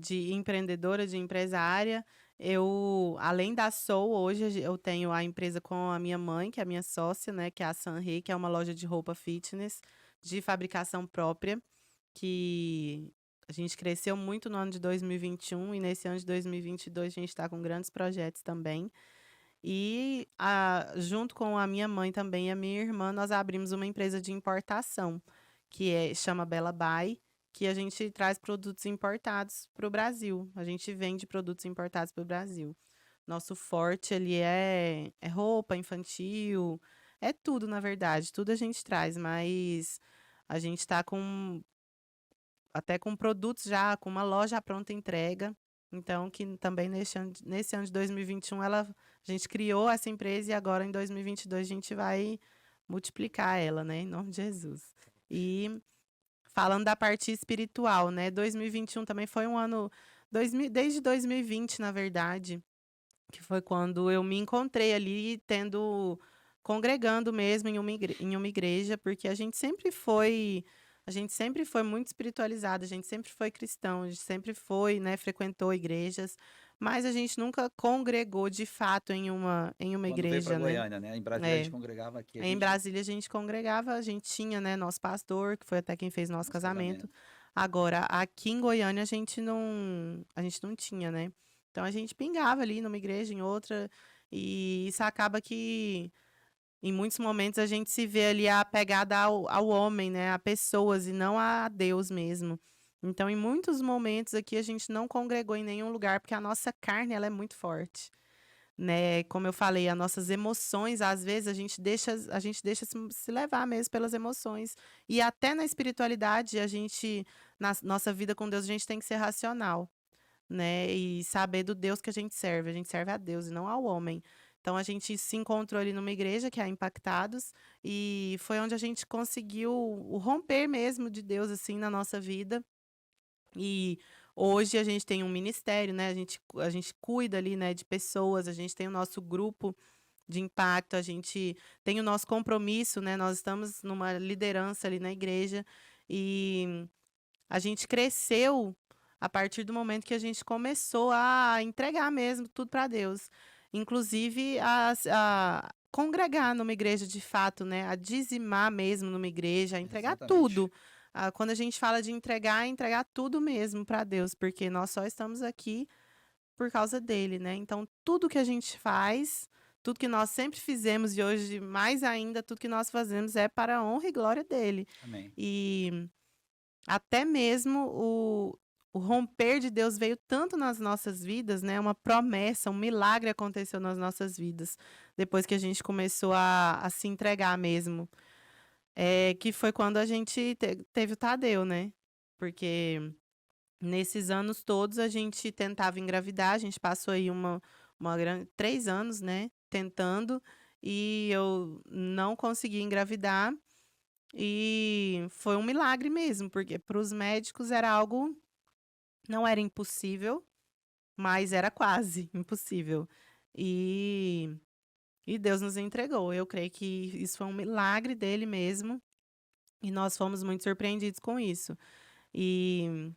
de empreendedora, de empresária. Eu, além da Soul, hoje eu tenho a empresa com a minha mãe, que é a minha sócia, né, que é a Sanrei, que é uma loja de roupa fitness de fabricação própria, que a gente cresceu muito no ano de 2021 e nesse ano de 2022 a gente está com grandes projetos também. E junto com a minha mãe também e a minha irmã, nós abrimos uma empresa de importação, chama Bela Buy, que a gente traz produtos importados para o Brasil. A gente vende produtos importados para o Brasil. Nosso forte ali é roupa infantil, é tudo, na verdade, tudo a gente traz, mas a gente está até com produtos já, com uma loja à pronta entrega. Então, que também nesse ano de 2021, a gente criou essa empresa e agora em 2022 a gente vai multiplicar ela, né? Em nome de Jesus. E falando da parte espiritual, né? 2021 também foi um ano, desde 2020, na verdade, que foi quando eu me encontrei ali congregando mesmo em uma igreja, porque a gente sempre foi muito espiritualizado, a gente sempre foi cristão, a gente sempre foi, né, frequentou igrejas, mas a gente nunca congregou de fato em uma Quando veio para igreja, né? Goiânia, né? Em Brasília a gente É. congregava aqui, Em Brasília a gente congregava, a gente tinha, né, nosso pastor, que foi até quem fez nosso nosso casamento. casamento. Agora, aqui em Goiânia a gente não tinha, né? Então a gente pingava ali numa igreja, em outra, e isso acaba que em muitos momentos a gente se vê ali apegada ao homem, né, a pessoas e não a Deus mesmo. Então, em muitos momentos aqui a gente não congregou em nenhum lugar porque a nossa carne ela é muito forte, né? Como eu falei, as nossas emoções, às vezes a gente deixa se levar mesmo pelas emoções. E até na espiritualidade, na nossa vida com Deus, a gente tem que ser racional, né? E saber do Deus que a gente serve. A gente serve a Deus e não ao homem. Então a gente se encontrou ali numa igreja que é a Impactados e foi onde a gente conseguiu o romper mesmo de Deus assim na nossa vida. E hoje a gente tem um ministério, né? A gente cuida ali, né, de pessoas, a gente tem o nosso grupo de impacto, a gente tem o nosso compromisso, né? Nós estamos numa liderança ali na igreja e a gente cresceu a partir do momento que a gente começou a entregar mesmo tudo para Deus. Inclusive a congregar numa igreja de fato, né? A dizimar mesmo numa igreja, a entregar Exatamente. tudo. Quando a gente fala de entregar, é entregar tudo mesmo para Deus, porque nós só estamos aqui por causa dele, né? Então, tudo que a gente faz, tudo que nós sempre fizemos e hoje mais ainda, tudo que nós fazemos é para a honra e glória dele. Amém. E até mesmo o romper de Deus veio tanto nas nossas vidas, né? Uma promessa, um milagre aconteceu nas nossas vidas, depois que a gente começou a se entregar mesmo. Que foi quando a gente teve o Tadeu, né? Porque nesses anos todos a gente tentava engravidar, a gente passou aí 3 anos, né? Tentando, e eu não consegui engravidar. E foi um milagre mesmo, porque para os médicos era algo, não era impossível, mas era quase impossível. E, e Deus nos entregou. Eu creio que isso foi um milagre dele mesmo. E nós fomos muito surpreendidos com isso. E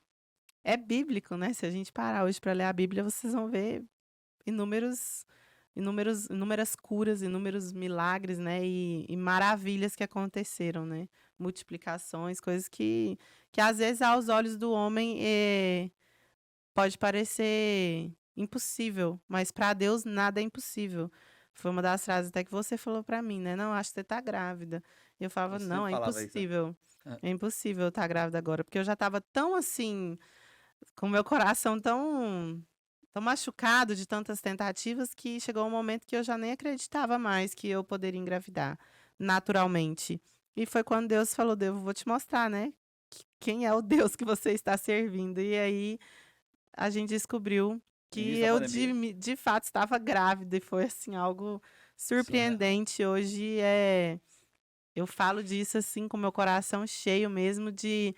é bíblico, né? Se a gente parar hoje para ler a Bíblia, vocês vão ver inúmeras curas, inúmeros milagres, né? E maravilhas que aconteceram, né? Multiplicações, coisas que às vezes aos olhos do homem pode parecer impossível, mas para Deus nada é impossível. Foi uma das frases até que você falou para mim, né? Não, acho que você tá grávida. E eu falava, Eu não, sempre é falava isso. impossível. Ah, É impossível eu estar grávida agora, porque eu já estava tão assim, com o meu coração tão machucado de tantas tentativas que chegou um momento que eu já nem acreditava mais que eu poderia engravidar naturalmente. E foi quando Deus falou: Deus, vou te mostrar, né? Quem é o Deus que você está servindo? E aí a gente descobriu no que início da eu pandemia, de fato estava grávida e foi assim algo surreal. surpreendente. Hoje eu falo disso assim com meu coração cheio mesmo de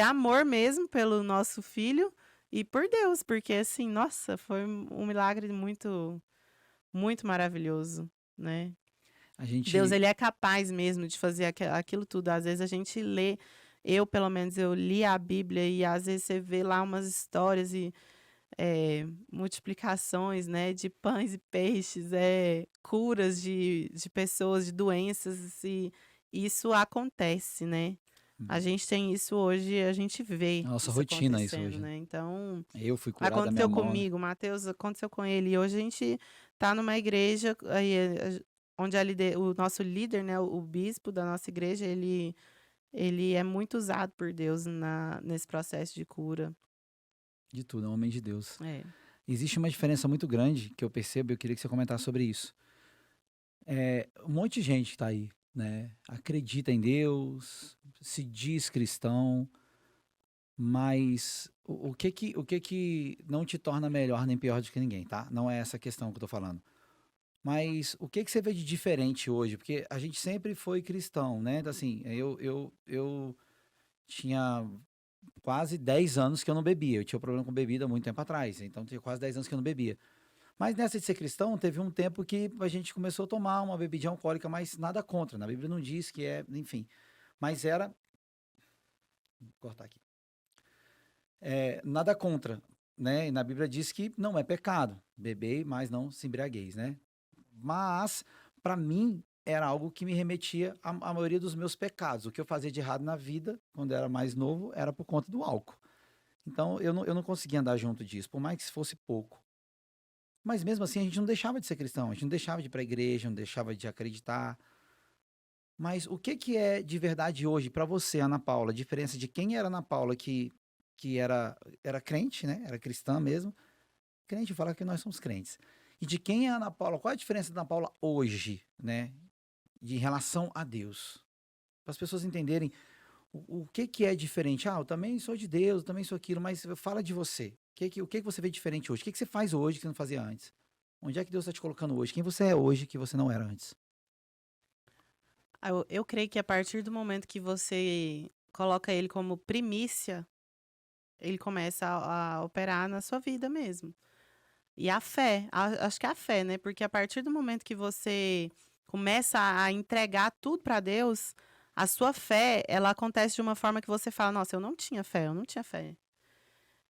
amor mesmo pelo nosso filho e por Deus, porque assim, nossa, foi um milagre muito, muito maravilhoso, né? A Deus, gente, ele é capaz mesmo de fazer aquilo tudo. Às vezes a gente lê, pelo menos, eu li a Bíblia e às vezes você vê lá umas histórias e multiplicações, né, de pães e peixes, curas de pessoas, de doenças, e isso acontece, né? A gente tem isso hoje, a gente vê Nossa isso rotina isso acontecendo, hoje. né? Então, Eu fui curado da minha aconteceu mão. comigo, Matheus, aconteceu com ele. E hoje a gente tá numa igreja aí, onde o nosso líder, né, o bispo da nossa igreja, ele é muito usado por Deus nesse processo de cura. De tudo, é um homem de Deus. É. Existe uma diferença muito grande que eu percebo, eu queria que você comentasse sobre isso. Um monte de gente tá aí, né? Acredita em Deus, se diz cristão, mas o que que não te torna melhor nem pior do que ninguém, tá? Não é essa a questão que eu tô falando. Mas o que que você vê de diferente hoje? Porque a gente sempre foi cristão, né? Então, assim, eu tinha quase 10 anos que eu não bebia. Eu tinha um problema com bebida há muito tempo atrás, então tinha quase 10 anos que eu não bebia. Mas nessa de ser cristão, teve um tempo que a gente começou a tomar uma bebidinha alcoólica, mas nada contra. Na Bíblia não diz que é, enfim. Mas era. Vou cortar aqui. Nada contra, né? E na Bíblia diz que não é pecado. Beber, mas não se embriagueis, né? Mas, para mim, era algo que me remetia à maioria dos meus pecados. O que eu fazia de errado na vida, quando eu era mais novo, era por conta do álcool. Então, eu não conseguia andar junto disso, por mais que fosse pouco. Mas mesmo assim, a gente não deixava de ser cristão, a gente não deixava de ir para a igreja, não deixava de acreditar. Mas o que que é de verdade hoje para você, Ana Paula? A diferença de quem era Ana Paula que era crente, né? Era cristã mesmo. Crente fala que nós somos crentes. E de quem é a Ana Paula? Qual a diferença da Ana Paula hoje, né? Em relação a Deus? Para as pessoas entenderem o que que é diferente. Ah, eu também sou de Deus, eu também sou aquilo, mas fala de você. O que que você vê diferente hoje? O que que você faz hoje que você não fazia antes? Onde é que Deus está te colocando hoje? Quem você é hoje que você não era antes? Eu creio que a partir do momento que você coloca ele como primícia, ele começa a operar na sua vida mesmo. E a fé, acho que é a fé, né? Porque a partir do momento que você começa a entregar tudo para Deus, a sua fé, ela acontece de uma forma que você fala: Nossa, eu não tinha fé, eu não tinha fé.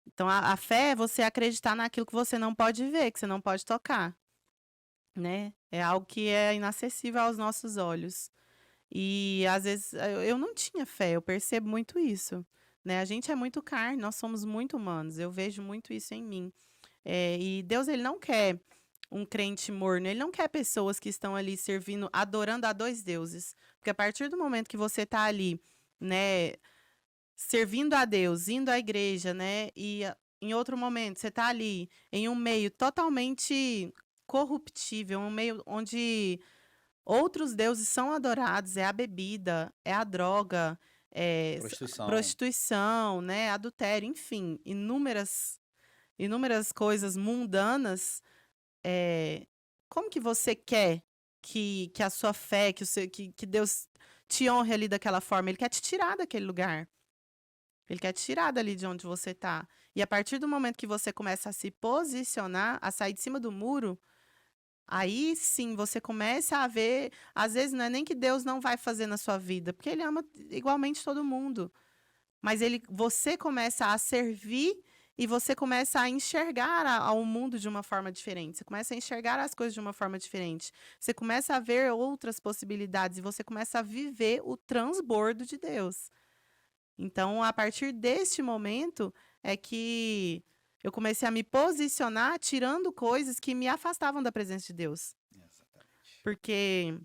Então a fé é você acreditar naquilo que você não pode ver, que você não pode tocar, né? É algo que é inacessível aos nossos olhos. E às vezes eu não tinha fé, eu percebo muito isso, né? A gente é muito carne, nós somos muito humanos. Eu vejo muito isso em mim. E Deus, ele não quer um crente morno, ele não quer pessoas que estão ali servindo, adorando a dois deuses. Porque a partir do momento que você está ali, né, servindo a Deus, indo à igreja, né, em outro momento você está ali em um meio totalmente corruptível, um meio onde outros deuses são adorados, é a bebida, é a droga, é Prostituição. prostituição, né, adultério, enfim, inúmeras coisas mundanas. Como que você quer que a sua fé, que Deus te honre ali daquela forma? Ele quer te tirar daquele lugar. Ele quer te tirar dali de onde você tá. E a partir do momento que você começa a se posicionar, a sair de cima do muro, aí sim você começa a ver. Às vezes não é nem que Deus não vai fazer na sua vida, porque Ele ama igualmente todo mundo. Mas você começa a servir e você começa a enxergar ao mundo de uma forma diferente. Você começa a enxergar as coisas de uma forma diferente. Você começa a ver outras possibilidades e você começa a viver o transbordo de Deus. Então, a partir deste momento é que eu comecei a me posicionar tirando coisas que me afastavam da presença de Deus. Exatamente. Porque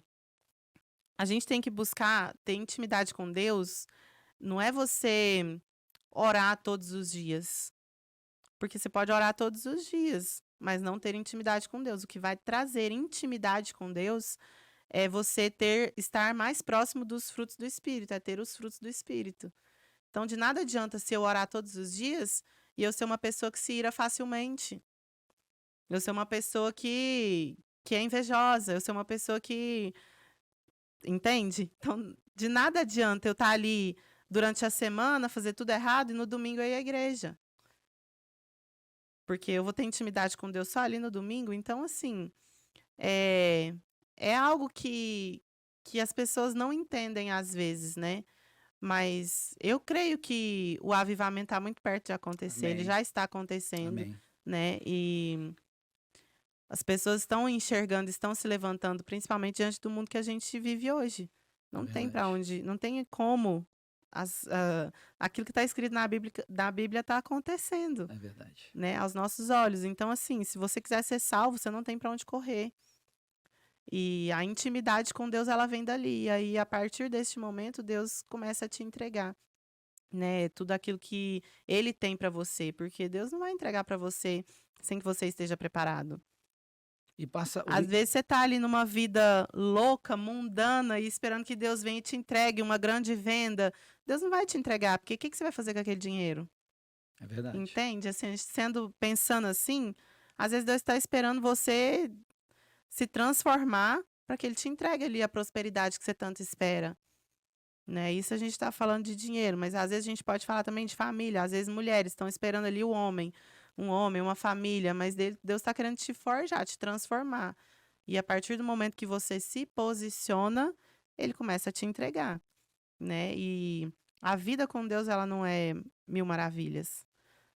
a gente tem que buscar ter intimidade com Deus, não é você orar todos os dias. Porque você pode orar todos os dias, mas não ter intimidade com Deus. O que vai trazer intimidade com Deus é você estar mais próximo dos frutos do Espírito, é ter os frutos do Espírito. Então, de nada adianta se eu orar todos os dias e eu ser uma pessoa que se ira facilmente. Eu ser uma pessoa que é invejosa, eu ser uma pessoa que. Entende? Então, de nada adianta eu estar ali durante a semana, fazer tudo errado e no domingo eu ir à igreja. Porque eu vou ter intimidade com Deus só ali no domingo. Então, assim, é, é algo que as pessoas não entendem às vezes, né? Mas eu creio que o avivamento está muito perto de acontecer, ele Amém. já está acontecendo, Amém. né? E as pessoas estão enxergando, estão se levantando, principalmente diante do mundo que a gente vive hoje. É Não tem para verdade. onde, não tem como aquilo que está escrito na Bíblia está acontecendo, É verdade. né, aos nossos olhos. Então, assim, se você quiser ser salvo, você não tem para onde correr. E a intimidade com Deus, ela vem dali. E aí, a partir deste momento, Deus começa a te entregar, né, tudo aquilo que Ele tem para você, porque Deus não vai entregar para você sem que você esteja preparado. E passa. Às vezes você tá ali numa vida louca, mundana, e esperando que Deus venha e te entregue uma grande venda. Deus não vai te entregar, porque o que você vai fazer com aquele dinheiro? É verdade. Entende? Assim, pensando assim, às vezes Deus está esperando você se transformar para que Ele te entregue ali a prosperidade que você tanto espera. Né? Isso a gente está falando de dinheiro, mas às vezes a gente pode falar também de família. Às vezes mulheres estão esperando ali um homem, uma família, mas Deus está querendo te forjar, te transformar. E a partir do momento que você se posiciona, Ele começa a te entregar, né? E a vida com Deus, ela não é mil maravilhas,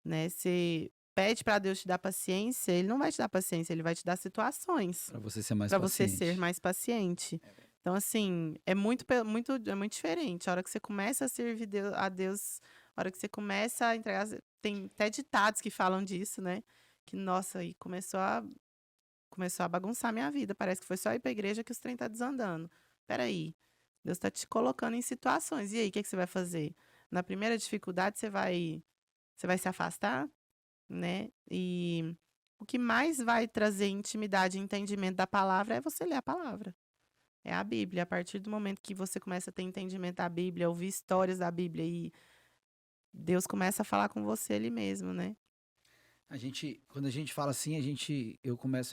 né? Você pede para Deus te dar paciência, Ele não vai te dar paciência, Ele vai te dar situações Para você ser mais para você paciente. ser mais paciente. Então, assim, é muito diferente. A hora que você começa a servir a Deus, a hora que você começa a entregar. Tem até ditados que falam disso, né? Que, nossa, aí começou a bagunçar a minha vida. Parece que foi só ir pra igreja que os trem tá desandando. Peraí, Deus tá te colocando em situações. E aí, o que você vai fazer? Na primeira dificuldade, você vai se afastar, né? E o que mais vai trazer intimidade e entendimento da palavra é você ler a palavra. É a Bíblia. A partir do momento que você começa a ter entendimento da Bíblia, ouvir histórias da Bíblia e Deus começa a falar com você ali mesmo, né? Quando a gente fala assim,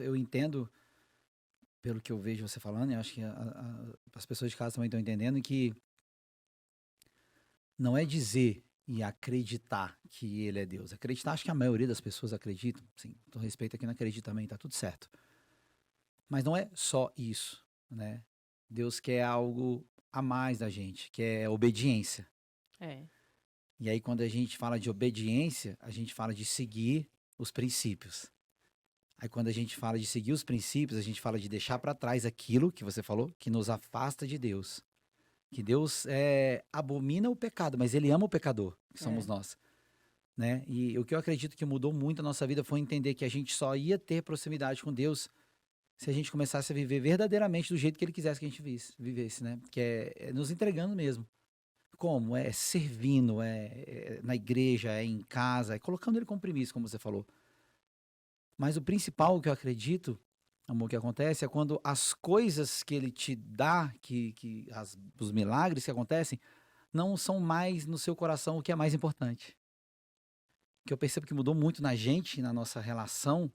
eu entendo pelo que eu vejo você falando, e acho que as pessoas de casa também estão entendendo que não é dizer e acreditar que ele é Deus. Acreditar, acho que a maioria das pessoas acreditam, sim, com respeito a quem não acredita também, tá tudo certo. Mas não é só isso, né? Deus quer algo a mais da gente, que é obediência. É. E aí, quando a gente fala de obediência, a gente fala de seguir os princípios. Aí, quando a gente fala de seguir os princípios, a gente fala de deixar para trás aquilo que você falou, que nos afasta de Deus. Que Deus abomina o pecado, mas Ele ama o pecador, que somos nós. Né? E o que eu acredito que mudou muito a nossa vida foi entender que a gente só ia ter proximidade com Deus se a gente começasse a viver verdadeiramente do jeito que Ele quisesse que a gente vivesse, né? Que é nos entregando mesmo. Como? É servindo, é na igreja, é em casa, é colocando Ele como primícia, como você falou. Mas o principal que eu acredito, amor, que acontece é quando as coisas que Ele te dá, os milagres que acontecem, não são mais no seu coração o que é mais importante. O que eu percebo que mudou muito na gente, na nossa relação,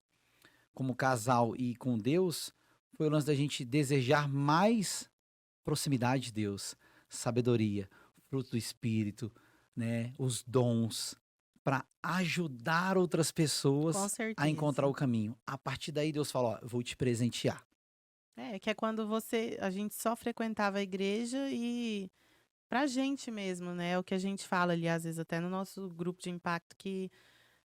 como casal e com Deus, foi o lance da gente desejar mais proximidade de Deus, sabedoria, fruto do Espírito, né, os dons, para ajudar outras Com pessoas a encontrar certeza. o caminho. A partir daí Deus fala, ó, vou te presentear. É, que é quando a gente só frequentava a igreja e pra gente mesmo, né? É o que a gente fala ali, às vezes, até no nosso grupo de impacto, que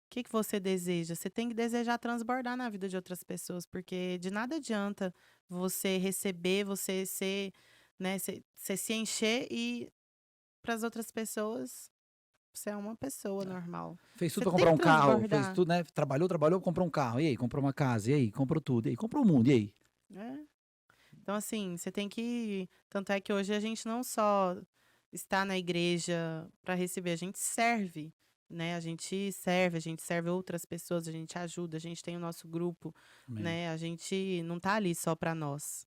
o que você deseja? Você tem que desejar transbordar na vida de outras pessoas, porque de nada adianta você receber, você ser, né, você se encher e para as outras pessoas você é uma pessoa normal. Fez tudo Você pra tem comprar que um carro, fez transbordar. tudo, né? Trabalhou, comprou um carro. E aí, comprou uma casa. E aí, comprou tudo. E aí, comprou o mundo. E aí? É. Então, assim, você tem que. Tanto é que hoje a gente não só está na igreja para receber, a gente serve, né? A gente serve outras pessoas, a gente ajuda, a gente tem o nosso grupo, Amém. né? A gente não tá ali só para nós,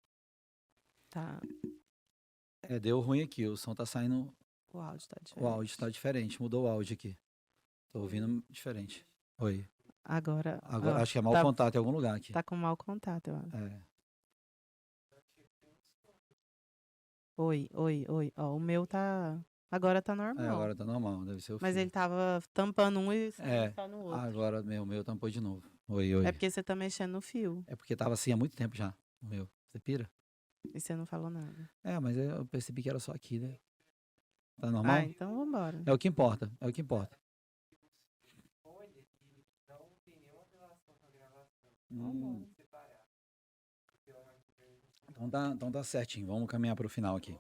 tá? Deu ruim aqui. O som tá saindo. O áudio tá O áudio tá diferente. diferente. Mudou o áudio aqui. Tô ouvindo diferente. Oi. Agora, Agora, ó, acho que é mau tá, contato em algum lugar aqui. tá com mau contato, eu acho. É. Oi, oi, oi. Ó, o meu tá. Agora tá normal. Agora tá normal. Deve ser o Mas fio. ele tava tampando um e saindo É. só no outro. Agora meu tampou de novo. Oi, É oi. porque você tá mexendo no fio É porque tava assim há muito tempo já. O meu. Você pira? e você não falou nada. Mas eu percebi que era só aqui, né? Tá Ah, normal? então vambora. É o que importa. É o que importa. Hum, então tá certinho. Vamos caminhar pro final aqui.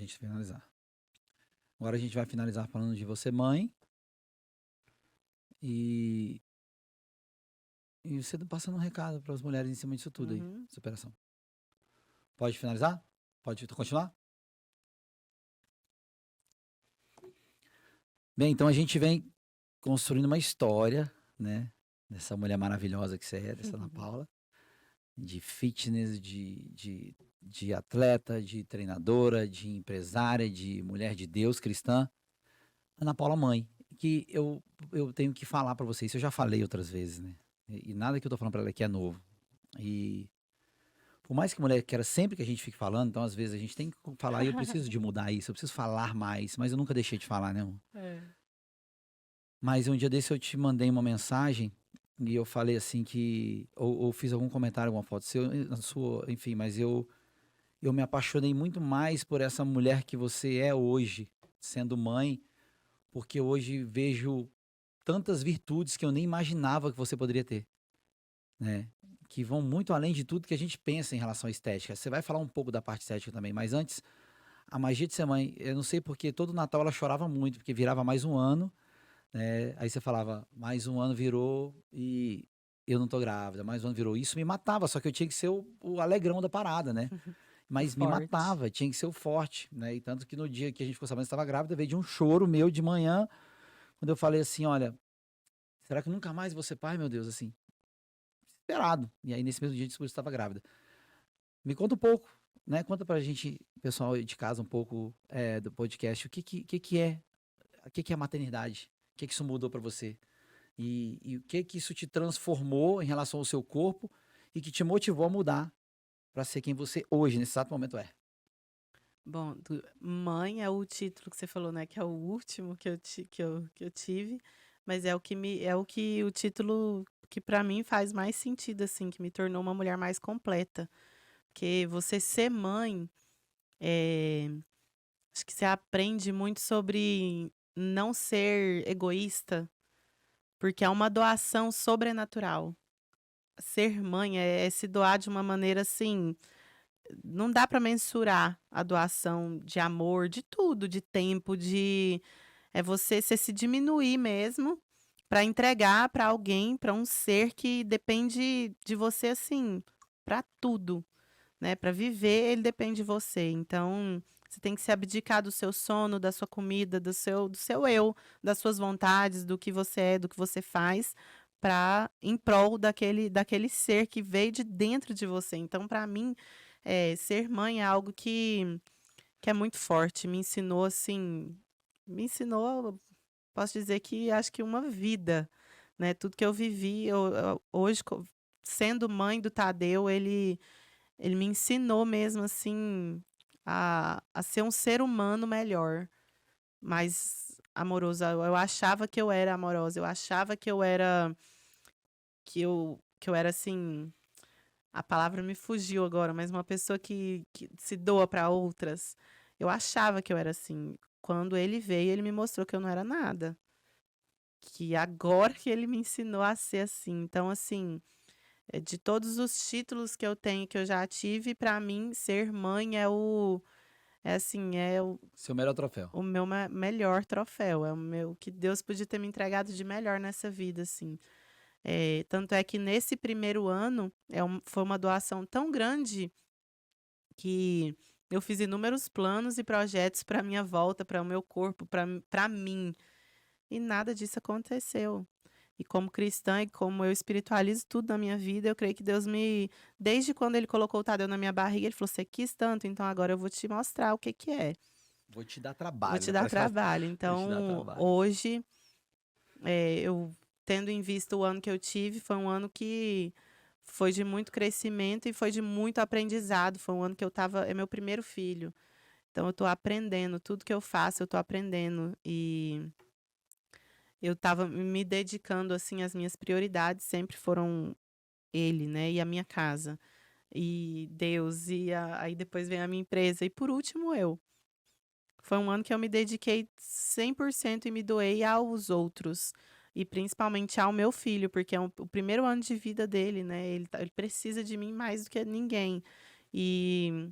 gente finalizar. Agora a gente vai finalizar falando de você, mãe. E você passando um recado para as mulheres em cima disso tudo aí, Uhum. superação. Pode finalizar? Pode continuar? Bem, então a gente vem construindo uma história, né? Dessa mulher maravilhosa que você é, dessa Ana Paula. De fitness, de atleta, de treinadora, de empresária, de mulher de Deus, cristã. Ana Paula mãe, que eu tenho que falar pra vocês, isso eu já falei outras vezes, né? E nada que eu tô falando pra ela aqui é novo. E por mais que mulher queira sempre que a gente fique falando, então às vezes a gente tem que falar e eu preciso de mudar isso, eu preciso falar mais, mas eu nunca deixei de falar, né? É. Mas um dia desse eu te mandei uma mensagem e eu falei assim que, ou fiz algum comentário, alguma foto seu, na sua, enfim, mas eu me apaixonei muito mais por essa mulher que você é hoje, sendo mãe, porque hoje vejo tantas virtudes que eu nem imaginava que você poderia ter, né? Que vão muito além de tudo que a gente pensa em relação à estética. Você vai falar um pouco da parte estética também, mas antes, a magia de ser mãe, eu não sei porque todo Natal ela chorava muito, porque virava mais um ano, né? Aí você falava, mais um ano virou e eu não tô grávida, mais um ano virou. Isso me matava, só que eu tinha que ser o alegrão da parada, né? O Mas me forte. matava, tinha que ser o forte, né? E tanto que no dia que a gente ficou sabendo que estava grávida, veio de um choro meu de manhã, quando eu falei assim, olha, será que nunca mais vou ser pai, meu Deus, assim, esperado. E aí nesse mesmo dia descobri que estava grávida. Me conta um pouco, né? Conta pra gente, pessoal de casa, um pouco do podcast, o que é, o que é a maternidade? O que isso mudou pra você? E o que isso te transformou em relação ao seu corpo e que te motivou a mudar pra ser quem você hoje, nesse exato momento é? Bom, mãe é o título que você falou, né, que é o último que eu tive, mas o título que pra mim faz mais sentido, assim, que me tornou uma mulher mais completa. Porque você ser mãe, eh, acho que você aprende muito sobre não ser egoísta, porque é uma doação sobrenatural. Ser mãe é se doar de uma maneira, assim, não dá para mensurar a doação de amor, de tudo, de tempo, é você se diminuir mesmo para entregar para alguém, para um ser que depende de você, assim, para tudo, né, para viver ele depende de você. Então, você tem que se abdicar do seu sono, da sua comida, do seu eu, das suas vontades, do que você é, do que você faz, para em prol daquele ser que veio de dentro de você. Então, para mim, ser mãe é algo que é muito forte. Me ensinou, posso dizer que acho que uma vida, né? Tudo que eu vivi, hoje, sendo mãe do Tadeu, ele me ensinou mesmo, assim, a ser um ser humano melhor, mais amoroso. Eu achava que eu era amorosa, eu achava que eu era assim, a palavra me fugiu agora, mas uma pessoa que se doa para outras. Eu achava que eu era assim. Quando ele veio, ele me mostrou que eu não era nada. Que agora que ele me ensinou a ser assim. Então, assim, de todos os títulos que eu tenho, que eu já tive, para mim, ser mãe é assim, é Seu melhor troféu. o meu melhor troféu. É o meu que Deus podia ter me entregado de melhor nessa vida, assim. Tanto é que nesse primeiro ano foi uma doação tão grande que eu fiz inúmeros planos e projetos para minha volta, para o meu corpo, para mim, e nada disso aconteceu. E como cristã e como eu espiritualizo tudo na minha vida, eu creio que Deus desde quando ele colocou o Tadeu na minha barriga, ele falou: "Você quis tanto, então agora eu vou te mostrar o que que é. Vou te dar Vou trabalho, te né? dar Parece que ela trabalho". vou te dar Então, trabalho. hoje, eu tendo em vista o ano que eu tive, foi um ano que foi de muito crescimento e foi de muito aprendizado. Foi um ano que é meu primeiro filho. Então eu tô aprendendo, tudo que eu faço eu tô aprendendo. E eu estava me dedicando, assim, as minhas prioridades sempre foram ele, né, e a minha casa, e Deus, aí depois vem a minha empresa e por último eu. Foi um ano que eu me dediquei 100% e me doei aos outros, e principalmente ao meu filho, porque é o primeiro ano de vida dele, né, ele precisa de mim mais do que ninguém. E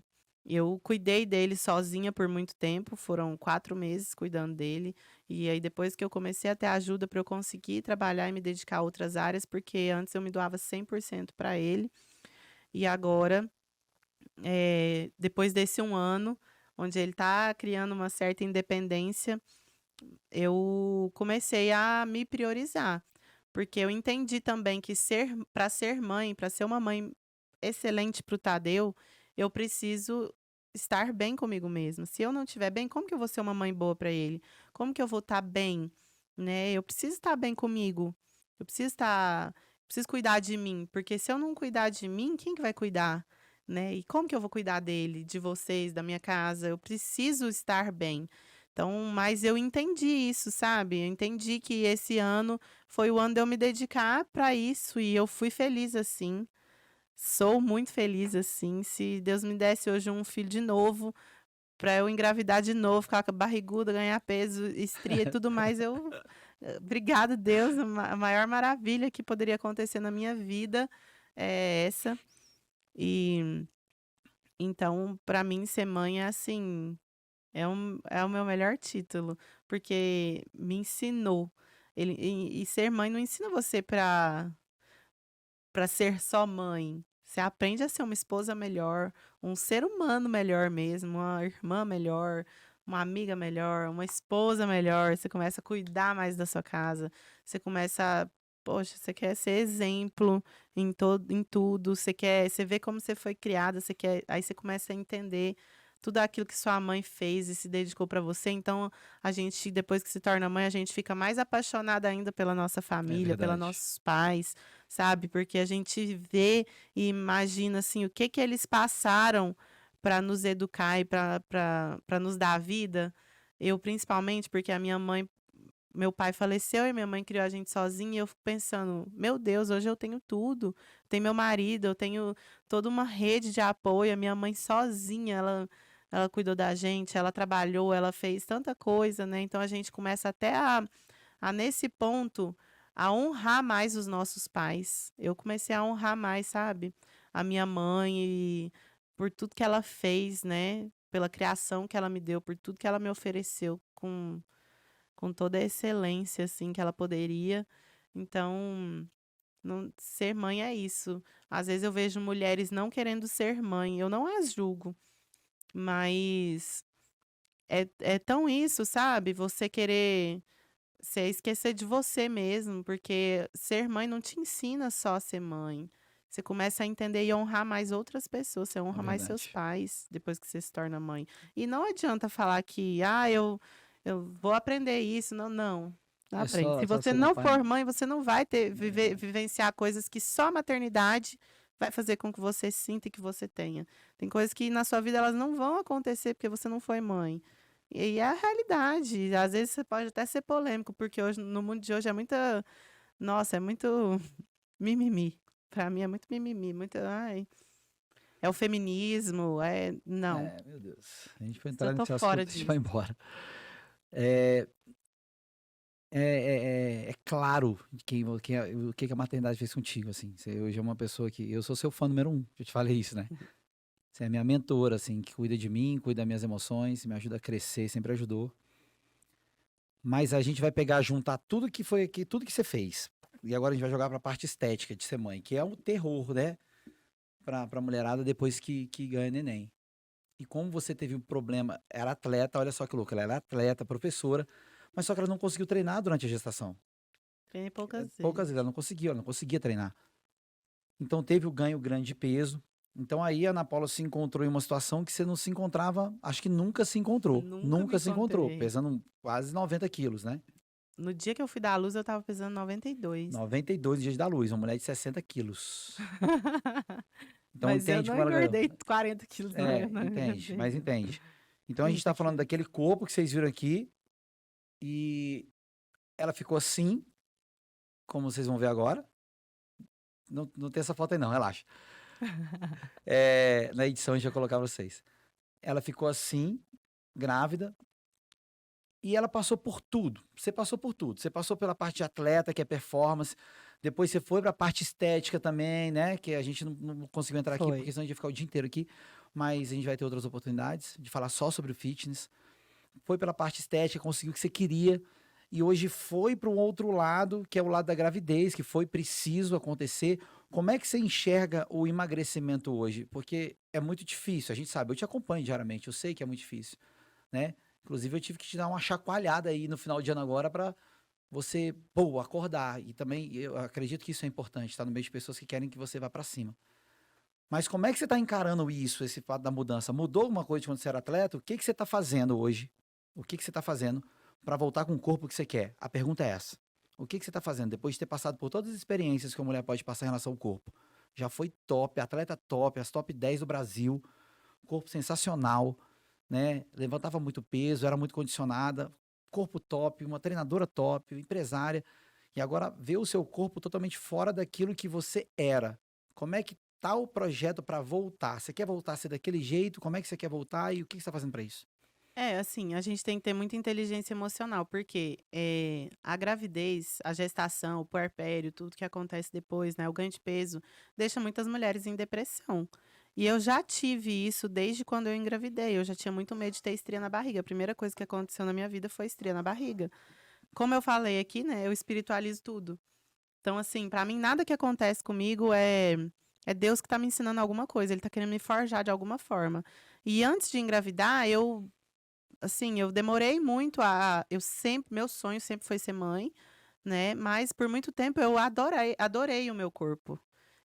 Eu cuidei dele sozinha por muito tempo, foram 4 meses cuidando dele, e aí depois que eu comecei a ter ajuda para eu conseguir trabalhar e me dedicar a outras áreas, porque antes eu me doava 100% para ele, e agora, depois desse 1 ano, onde ele está criando uma certa independência, eu comecei a me priorizar, porque eu entendi também que ser mãe, para ser uma mãe excelente para o Tadeu, eu preciso estar bem comigo mesma. Se eu não estiver bem, como que eu vou ser uma mãe boa para ele? Como que eu vou estar bem, né? Eu preciso estar bem comigo. Eu preciso cuidar de mim, porque se eu não cuidar de mim, quem que vai cuidar, né? E como que eu vou cuidar dele, de vocês, da minha casa? Eu preciso estar bem. Então, mas eu entendi isso, sabe? Eu entendi que esse ano foi o ano de eu me dedicar para isso e eu fui feliz assim. Sou muito feliz assim. Se Deus me desse hoje um filho de novo, para eu engravidar de novo, ficar com a barriguda, ganhar peso, estria e tudo mais, obrigado Deus, a maior maravilha que poderia acontecer na minha vida é essa. E então, para mim ser mãe é assim, é o meu melhor título, porque me ensinou. E ser mãe não ensina você para ser só mãe. Você aprende a ser uma esposa melhor, um ser humano melhor mesmo, uma irmã melhor, uma amiga melhor, uma esposa melhor. Você começa a cuidar mais da sua casa. Você começa, poxa, você quer ser exemplo em tudo. Você vê como você foi criada, aí você começa a entender tudo aquilo que sua mãe fez e se dedicou para você. Então, a gente, depois que se torna mãe, a gente fica mais apaixonada ainda pela nossa É família, pelos verdade. nossos pais, sabe? Porque a gente vê e imagina assim o que que eles passaram para nos educar e para nos dar a vida. Eu principalmente, porque meu pai faleceu e minha mãe criou a gente sozinha, e eu fico pensando, meu Deus, hoje eu tenho tudo. Tenho meu marido, eu tenho toda uma rede de apoio, a minha mãe sozinha, ela cuidou da gente, ela trabalhou, ela fez tanta coisa, né? Então a gente começa até a nesse ponto, a honrar mais os nossos pais. Eu comecei a honrar mais, sabe? A minha mãe e por tudo que ela fez, né? Pela criação que ela me deu, por tudo que ela me ofereceu com toda a excelência, assim, que ela poderia. Então, ser mãe é isso. Às vezes eu vejo mulheres não querendo ser mãe, eu não as julgo, mas é tão isso, sabe? Você esquecer de você mesmo, porque ser mãe não te ensina só a ser mãe. Você começa a entender e honrar mais outras pessoas, você É honra mais seus verdade. pais depois que você se torna mãe. E não adianta falar que, eu vou aprender isso. Não, não. Não É aprende. Se só você sendo não pai. for mãe, você não vai É verdade. vivenciar coisas que só a maternidade vai fazer com que você sinta e que você tenha. Tem coisas que na sua vida elas não vão acontecer porque você não foi mãe. E é a realidade. Às vezes você pode até ser polêmico, porque hoje, no mundo de hoje é muita. Nossa, é muito mimimi. Pra mim é muito mimimi. Ai, é o feminismo, Não, É, meu Deus. A gente foi eu entrar tô nesse fora assunto, a gente vai disso. embora. É, é claro o que que a maternidade fez contigo, assim. Você hoje é uma pessoa que... Eu sou seu fã número um, eu te falei isso, né? Você é minha mentora, assim, que cuida de mim, cuida das minhas emoções, me ajuda a crescer, sempre ajudou. Mas a gente vai pegar, juntar tudo que foi aqui, tudo que você fez. E agora a gente vai jogar pra parte estética de ser mãe, que é um terror, né? Pra mulherada depois que ganha neném. E como você teve um problema, era atleta, olha só que louco, ela era atleta, professora, mas só que ela não conseguiu treinar durante a gestação. Treinei poucas Poucas vezes vezes. ela não conseguia treinar. Então teve o ganho grande de peso. Então aí a Ana Paula se encontrou em uma situação que você não se encontrava, acho que nunca se encontrou. Nunca me Nunca se encontrou, encontrei. pesando quase 90 quilos, né? No dia que eu fui dar à luz, eu tava pesando 92. 92 dias da luz, uma mulher de 60 quilos. Então Mas eu entende não como ela ganhou. engordei 40 quilos É, na entende, mas gravidez, não. entende. Então a gente 30 tá falando quilos. daquele corpo que vocês viram aqui e ela ficou assim, como vocês vão ver agora. Não, não tem essa foto aí não, relaxa. Na edição a gente vai colocar pra vocês. Ela ficou assim, grávida, e ela passou por tudo. Você passou por tudo. Você passou pela parte de atleta, que é performance. Depois você foi pra parte estética também, né? Que a gente não conseguiu entrar aqui, porque Foi. senão a gente ia ficar o dia inteiro aqui. mas a gente vai ter outras oportunidades de falar só sobre o fitness. Foi pela parte estética, conseguiu o que você queria, e hoje foi para um outro lado, que é o lado da gravidez, que foi preciso acontecer. Como é que você enxerga o emagrecimento hoje? Porque é muito difícil, a gente sabe, eu te acompanho diariamente, eu sei que é muito difícil, né? Inclusive eu tive que te dar uma chacoalhada aí no final de ano agora para você, pô, acordar. E também eu acredito que isso é importante, tá no meio de pessoas que querem que você vá para cima. Mas como é que você está encarando isso, esse fato da mudança? Mudou alguma coisa de quando você era atleta? O que que você está fazendo hoje? O que que você está fazendo para voltar com o corpo que você quer? A pergunta é essa. O que que você está fazendo depois de ter passado por todas as experiências que uma mulher pode passar em relação ao corpo? Já foi top, atleta top, as top 10 do Brasil, corpo sensacional, né? Levantava muito peso, era muito condicionada, corpo top, uma treinadora top, empresária. E agora vê o seu corpo totalmente fora daquilo que você era. Como é que tá o projeto para voltar? Você quer voltar a ser daquele jeito? Como é que você quer voltar e o que que você está fazendo para isso? É, assim, a gente tem que ter muita inteligência emocional, porque a gravidez, a gestação, o puerpério, tudo que acontece depois, né, o ganho de peso, deixa muitas mulheres em depressão. E eu já tive isso desde quando eu engravidei. Eu já tinha muito medo de ter estria na barriga. A primeira coisa que aconteceu na minha vida foi estria na barriga. Como eu falei aqui, né, eu espiritualizo tudo. Então, assim, pra mim, nada que acontece comigo é Deus que tá me ensinando alguma coisa. Ele tá querendo me forjar de alguma forma. E antes de engravidar, eu demorei muito meu sonho sempre foi ser mãe, né? Mas por muito tempo eu adorei o meu corpo.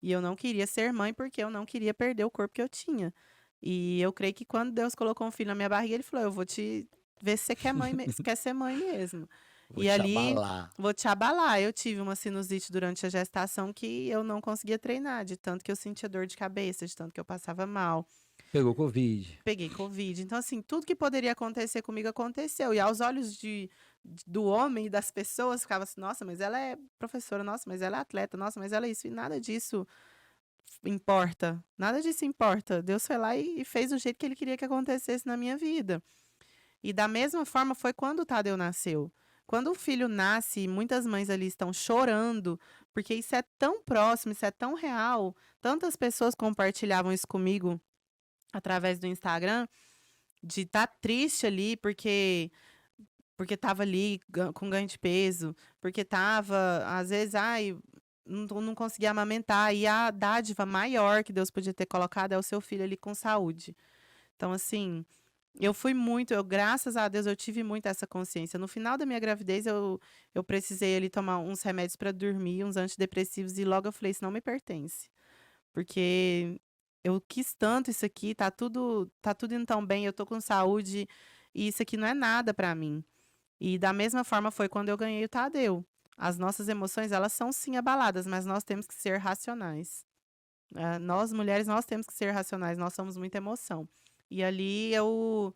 E eu não queria ser mãe porque eu não queria perder o corpo que eu tinha. E eu creio que quando Deus colocou um filho na minha barriga, ele falou: "Eu vou te ver se você quer se quer ser mãe mesmo". Vou E te ali abalar. vou te abalar. Eu tive uma sinusite durante a gestação que eu não conseguia treinar, de tanto que eu sentia dor de cabeça, de tanto que eu passava mal. Pegou Covid. Peguei Covid. Então, assim, tudo que poderia acontecer comigo aconteceu. E aos olhos do homem e das pessoas, ficava assim: nossa, mas ela é professora, nossa, mas ela é atleta, nossa, mas ela é isso. E nada disso importa. Nada disso importa. Deus foi lá e fez do jeito que ele queria que acontecesse na minha vida. E da mesma forma foi quando o Tadeu nasceu. Quando o filho nasce, muitas mães ali estão chorando, porque isso é tão próximo, isso é tão real. Tantas pessoas compartilhavam isso comigo através do Instagram, de estar triste ali porque estava ali com ganho de peso, porque estava, às vezes, ai, não conseguia amamentar, e a dádiva maior que Deus podia ter colocado é o seu filho ali com saúde. Então, assim, graças a Deus, eu tive muito essa consciência. No final da minha gravidez, eu precisei ali tomar uns remédios para dormir, uns antidepressivos, e logo eu falei: isso não me pertence. Porque eu quis tanto isso aqui, tá tudo indo tão bem, eu tô com saúde, e isso aqui não é nada pra mim. E da mesma forma foi quando eu ganhei o Tadeu. As nossas emoções, elas são sim abaladas, mas nós temos que ser racionais. Nós mulheres, nós temos que ser racionais, nós somos muita emoção. E ali eu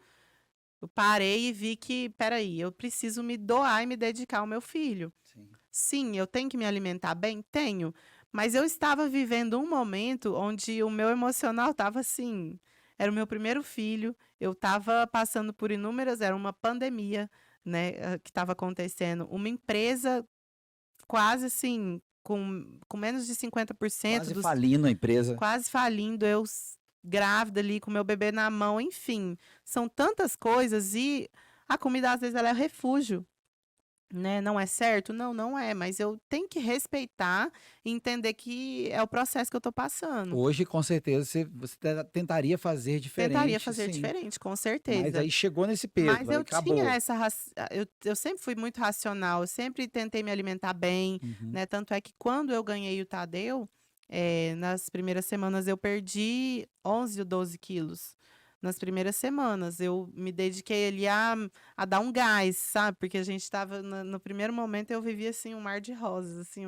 parei e vi que, peraí, eu preciso me doar e me dedicar ao meu filho. Sim. Sim, eu tenho que me alimentar bem? Tenho. Mas eu estava vivendo um momento onde o meu emocional estava assim. Era o meu primeiro filho, eu estava passando por era uma pandemia, né, que estava acontecendo. Uma empresa quase assim, com menos de 50% Quase falindo a empresa. quase falindo, grávida ali com meu bebê na mão, enfim. São tantas coisas e a comida às vezes ela é refúgio. Né, não é certo? Não, não é, mas eu tenho que respeitar e entender que é o processo que eu tô passando. Hoje, com certeza, você tentaria fazer Tentaria diferente, fazer sim. diferente, com Mas certeza. aí chegou nesse peso, Mas aí eu tinha acabou. eu sempre fui muito racional, eu sempre tentei me alimentar bem, Uhum. né, tanto é que quando eu ganhei o Tadeu, nas primeiras semanas eu perdi 11 ou 12 quilos. Nas primeiras semanas, eu me dediquei ali a dar um gás, sabe, porque a gente estava no primeiro momento eu vivia, assim, um mar de rosas, assim,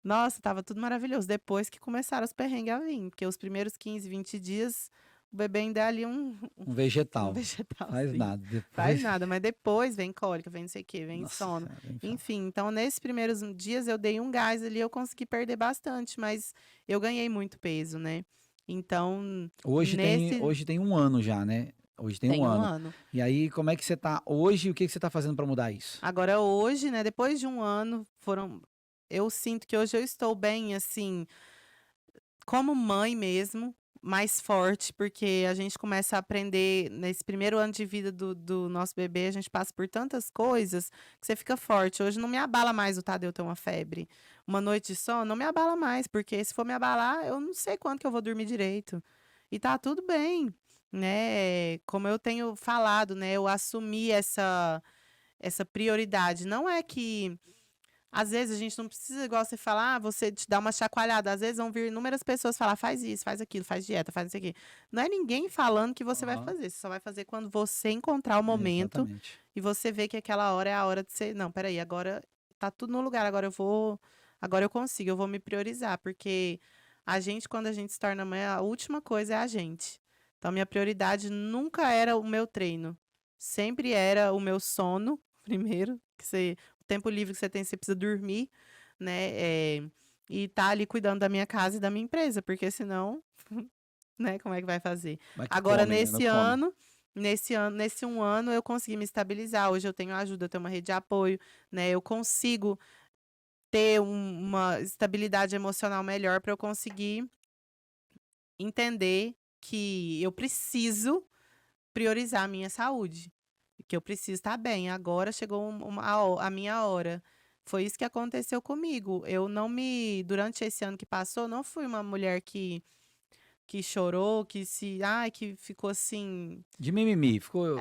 nossa, estava tudo maravilhoso, depois que começaram os perrengues a vir, porque os primeiros 15, 20 dias, o bebê ainda é ali Um um vegetal. vegetal, Faz sim. nada. Faz Depois. nada, mas depois vem cólica, vem não sei o quê, vem Nossa sono. Senhora, nem me fala. Enfim, então nesses primeiros dias eu dei um gás ali, eu consegui perder bastante, mas eu ganhei muito peso, né. Então, nesse Hoje tem um ano já, né? Hoje tem um tem um ano. ano. E aí, como é que você tá hoje e o que que você tá fazendo para mudar isso? Agora hoje, né, depois de um ano, eu sinto que hoje eu estou bem, assim, como mãe mesmo, mais forte, porque a gente começa a aprender nesse primeiro ano de vida do nosso bebê, a gente passa por tantas coisas que você fica forte. Hoje não me abala mais o Tadeu ter uma febre. Uma noite de sono não me abala mais, porque se for me abalar, eu não sei quando que eu vou dormir direito. E tá tudo bem, né? Como eu tenho falado, né? Eu assumi essa prioridade. Não é que às vezes a gente não precisa, igual você falar, você te dá uma chacoalhada. Às vezes vão vir inúmeras pessoas falar, faz isso, faz aquilo, faz dieta, faz isso aqui. Não é ninguém falando que você vai Aham. fazer. Você só vai fazer quando você encontrar o momento Exatamente. e você vê que aquela hora é a hora de ser. Não, peraí, agora tá tudo no lugar, agora eu vou. Agora eu consigo, eu vou me priorizar. Porque a gente, quando a gente se torna mãe, a última coisa é a gente. Então, minha prioridade nunca era o meu treino. Sempre era o meu sono, primeiro, que você tempo livre que você tem, você precisa dormir, né? E tá ali cuidando da minha casa e da minha empresa, porque senão, né, como é que vai fazer? Mas que Agora, come, né? Não come. nesse um ano, eu consegui me estabilizar. Hoje eu tenho ajuda, eu tenho uma rede de apoio, né? Eu consigo ter uma estabilidade emocional melhor para eu conseguir entender que eu preciso priorizar a minha saúde, que eu preciso estar bem. Agora chegou a minha hora. Foi isso que aconteceu comigo. Eu não me, durante esse ano que passou, não fui uma mulher que chorou, que ficou assim. De mimimi, ficou,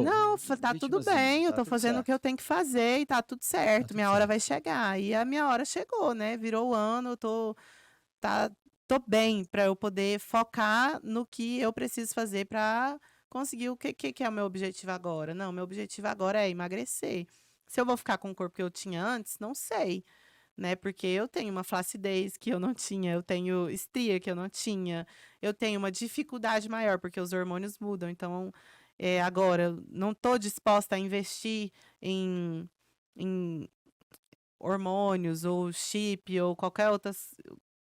Não, tá tudo vitimazinha, bem, eu tá tô tudo fazendo o que certo, eu tenho que fazer e tá tudo tá certo, tudo minha hora certo. vai chegar. E a minha hora chegou, né? Virou o ano, tá, tô bem para eu poder focar no que eu preciso fazer para conseguir o que é o meu objetivo agora. Não, meu objetivo agora é emagrecer. Se eu vou ficar com o corpo que eu tinha antes, não sei, né? Porque eu tenho uma flacidez que eu não tinha, eu tenho estria que eu não tinha, eu tenho uma dificuldade maior porque os hormônios mudam. Então, agora, eu não estou disposta a investir em, em hormônios ou chip ou qualquer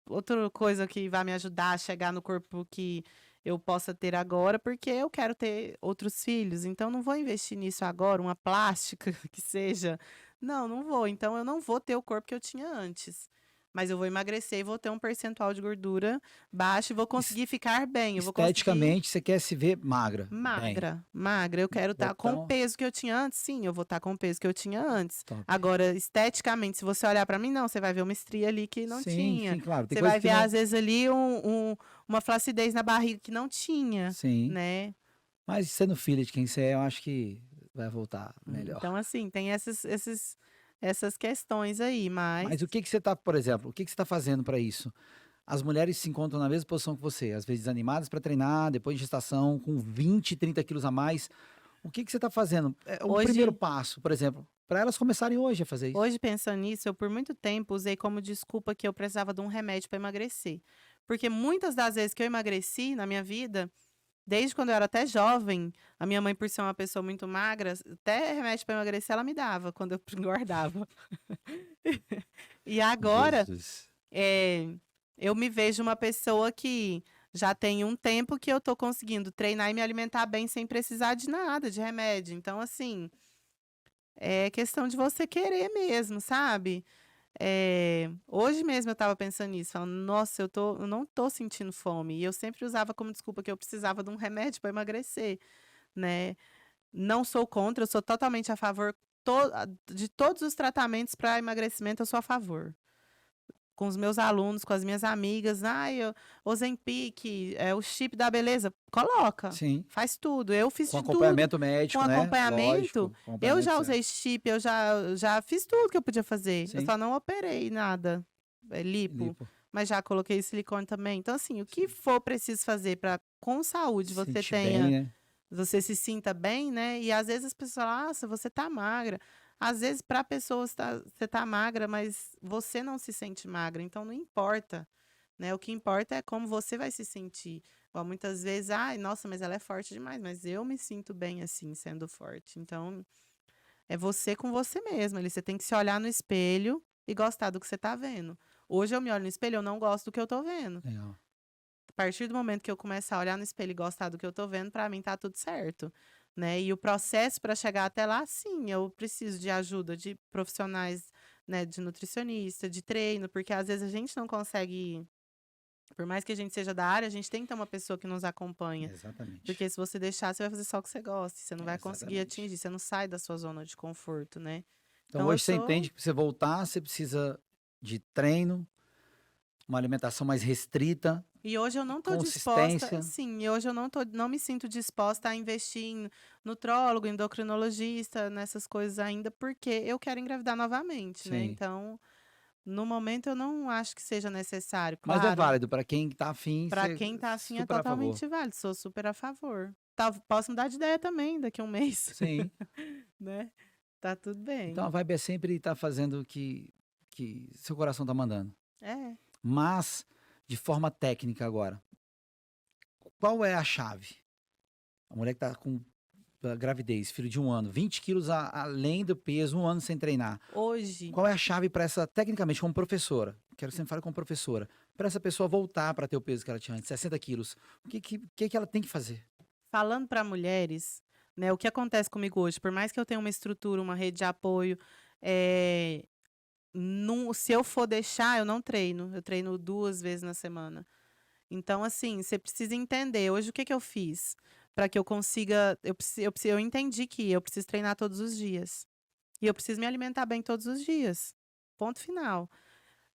outra coisa que vai me ajudar a chegar no corpo que eu possa ter agora, porque eu quero ter outros filhos. Então, não vou investir nisso agora, uma plástica que seja. Não, não vou. Então, eu não vou ter o corpo que eu tinha antes. Mas eu vou emagrecer e vou ter um percentual de gordura baixo e vou Es- conseguir ficar bem. Eu vou conseguir Esteticamente, você quer se ver magra, bem. magra, magra. Eu quero estar com o Botão, peso que eu tinha antes? Sim, eu vou estar com o peso que eu tinha antes. top. Agora, esteticamente, se você olhar pra mim, não, você vai ver uma estria ali que não Sim, tinha. sim, claro. Tem Você coisa vai que ver, não. às vezes, ali uma flacidez na barriga que não tinha, Sim. né? Mas sendo filha de quem você é, eu acho que vai voltar Então, melhor. assim, tem essas questões aí, mas Mas o que que você tá, por exemplo, o que que você tá fazendo para isso? As mulheres se encontram na mesma posição que você, às vezes desanimadas para treinar, depois de gestação, com 20, 30 quilos a mais. O que que você está fazendo? É um primeiro hoje, passo, por exemplo, para elas começarem hoje a fazer isso. hoje, pensando nisso, eu por muito tempo usei como desculpa que eu precisava de um remédio para emagrecer. Porque muitas das vezes que eu emagreci na minha vida, desde quando eu era até jovem, a minha mãe, por ser uma pessoa muito magra, até remédio para emagrecer ela me dava quando eu engordava. E agora, Jesus. é, eu me vejo uma pessoa que já tem um tempo que eu tô conseguindo treinar e me alimentar bem sem precisar de nada, de remédio. Então, assim, é questão de você querer mesmo, sabe? Hoje mesmo eu tava pensando nisso, falando, nossa, eu não tô sentindo fome. E eu sempre usava como desculpa que eu precisava de um remédio para emagrecer, né? Não sou contra, eu sou totalmente a favor de todos os tratamentos para emagrecimento, eu sou a favor. Com os meus alunos, com as minhas amigas, Ozempic, o chip da beleza, coloca, Sim. faz tudo. Eu fiz Com de tudo. acompanhamento Com médico, né? acompanhamento, Lógico, eu acompanhamento já certo. usei chip, já fiz tudo que eu podia fazer. Eu Sim. só não operei nada, lipo, Lipo. mas já coloquei silicone também. Então, assim, o que Sim. for preciso fazer para com saúde Se você sentir bem, tenha, né? você se sinta bem, né? E às vezes as pessoas falam, nossa, você tá magra. Às vezes, para a pessoa, você tá magra, mas você não se sente magra, então não importa, né? O que importa é como você vai se sentir. Igual muitas vezes, ai, nossa, mas ela é forte demais, mas eu me sinto bem assim, sendo forte. Então, é você com você mesma. Ali, você tem que se olhar no espelho e gostar do que você tá vendo. Hoje eu me olho no espelho, eu não gosto do que eu tô vendo. Legal. A partir do momento que eu começar a olhar no espelho e gostar do que eu tô vendo, pra mim tá tudo certo, né? E o processo para chegar até lá, sim, eu preciso de ajuda de profissionais, né, de nutricionista, de treino, porque às vezes a gente não consegue Por mais que a gente seja da área, a gente tem que ter uma pessoa que nos acompanha. Exatamente. Porque se você deixar, você vai fazer só o que você gosta. Você não vai conseguir Exatamente. atingir, você não sai da sua zona de conforto, né? Então, Então eu hoje você sou. entende que pra você voltar, você precisa de treino, uma alimentação mais restrita, E hoje eu não tô disposta, consistência. sim, e hoje eu não me sinto disposta a investir em nutrólogo, endocrinologista, nessas coisas ainda, porque eu quero engravidar novamente, né? Sim. Então, no momento eu não acho que seja necessário. Mas é Claro, válido para quem tá afim, para você quem tá afim é super a favor. totalmente válido, sou super a favor. Tá, posso mudar de ideia também daqui a um mês, Sim. né? Tá tudo Então bem. a vibe é sempre estar fazendo o que seu coração tá mandando. É. Mas, de forma técnica agora, qual é a chave? A mulher que tá com gravidez, filho de 1 ano, 20 quilos além do peso, 1 ano sem treinar. Hoje, Qual é a chave para essa, tecnicamente, como professora? Quero que você me fale como professora. Para essa pessoa voltar para ter o peso que ela tinha antes, 60 quilos, o que ela tem que fazer? falando para mulheres, né, o que acontece comigo hoje, por mais que eu tenha uma estrutura, uma rede de apoio, eh, se eu for deixar, eu não treino. Eu treino 2 vezes na semana. Então, assim, você precisa entender. Hoje, o que que eu fiz? Para que eu consiga. Eu entendi que eu preciso treinar todos os dias. E eu preciso me alimentar bem todos os dias. Ponto final.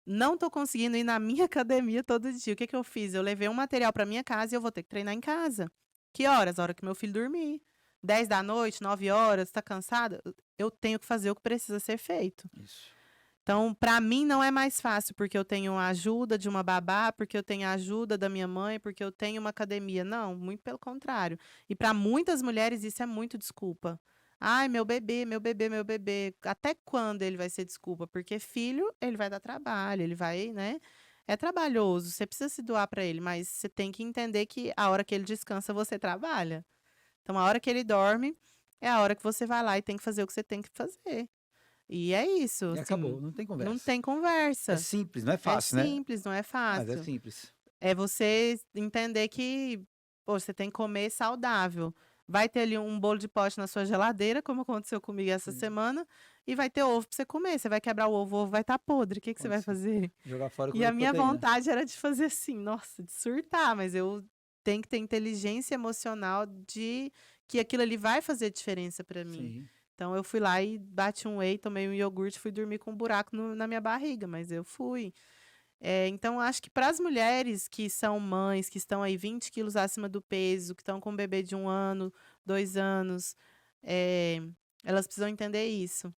Não tô conseguindo ir na minha academia todo dia. O que que eu fiz? Eu levei um material para minha casa e eu vou ter que treinar em casa. Que horas? A hora que meu filho dormir. 10 da noite, 9 horas, tá cansada? Eu tenho que fazer o que precisa ser feito. Isso. Então, para mim não é mais fácil, porque eu tenho a ajuda de uma babá, porque eu tenho a ajuda da minha mãe, porque eu tenho uma academia. Não, muito pelo contrário. E para muitas mulheres isso é muito desculpa. Ai, meu bebê, meu bebê, meu bebê. Até quando ele vai ser desculpa? Porque filho, ele vai dar trabalho, ele vai, né? É trabalhoso, você precisa se doar para ele, mas você tem que entender que a hora que ele descansa, você trabalha. Então, a hora que ele dorme, é a hora que você vai lá e tem que fazer o que você tem que fazer. E é isso, E assim, acabou, não tem não conversa. tem É conversa. simples, não é É fácil, né? simples, não é Mas é fácil. simples. É você entender que, pô, você tem que comer saudável. Vai ter ali um bolo de pote na sua geladeira, como aconteceu comigo essa Sim, semana, e vai ter ovo pra você comer. Você vai quebrar o ovo vai estar podre. O que que você pode vai ser. fazer? Jogar fora e E comer a minha proteína. vontade era de fazer assim, nossa, de surtar, mas eu tenho que ter inteligência emocional de que aquilo ali vai fazer diferença pra mim. Sim. Então eu fui lá e bati um whey, tomei um iogurte, fui dormir com um buraco na minha barriga, mas eu fui. Então acho que para as mulheres que são mães, que estão aí 20 quilos acima do peso, que estão com um bebê de 1 ano, 2 anos, eh, elas precisam entender isso,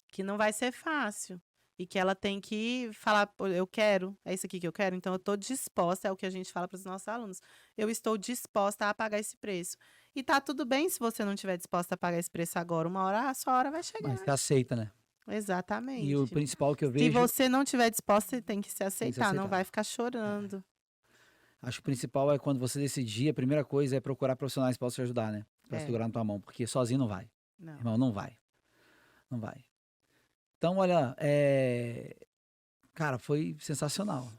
que não vai ser fácil. E que ela tem que falar, "Pô, eu quero, é isso aqui que eu quero, então eu estou disposta", é o que a gente fala para os nossos alunos. Eu estou disposta a pagar esse preço. E tá tudo bem se você não estiver disposta a pagar esse preço agora. Uma hora a sua hora vai Mas chegar. você aceita, né? E o Exatamente. principal que eu Se vejo você não estiver disposta, você tem que se tem que se aceitar, não vai aceitar. ficar chorando. Acho que o principal é quando você decidir, a primeira coisa é procurar profissionais que possam te ajudar, né? Pra É, segurar na tua mão, porque sozinho não vai. não. Irmão, não vai. Não vai. Então, olha, cara, foi sensacional,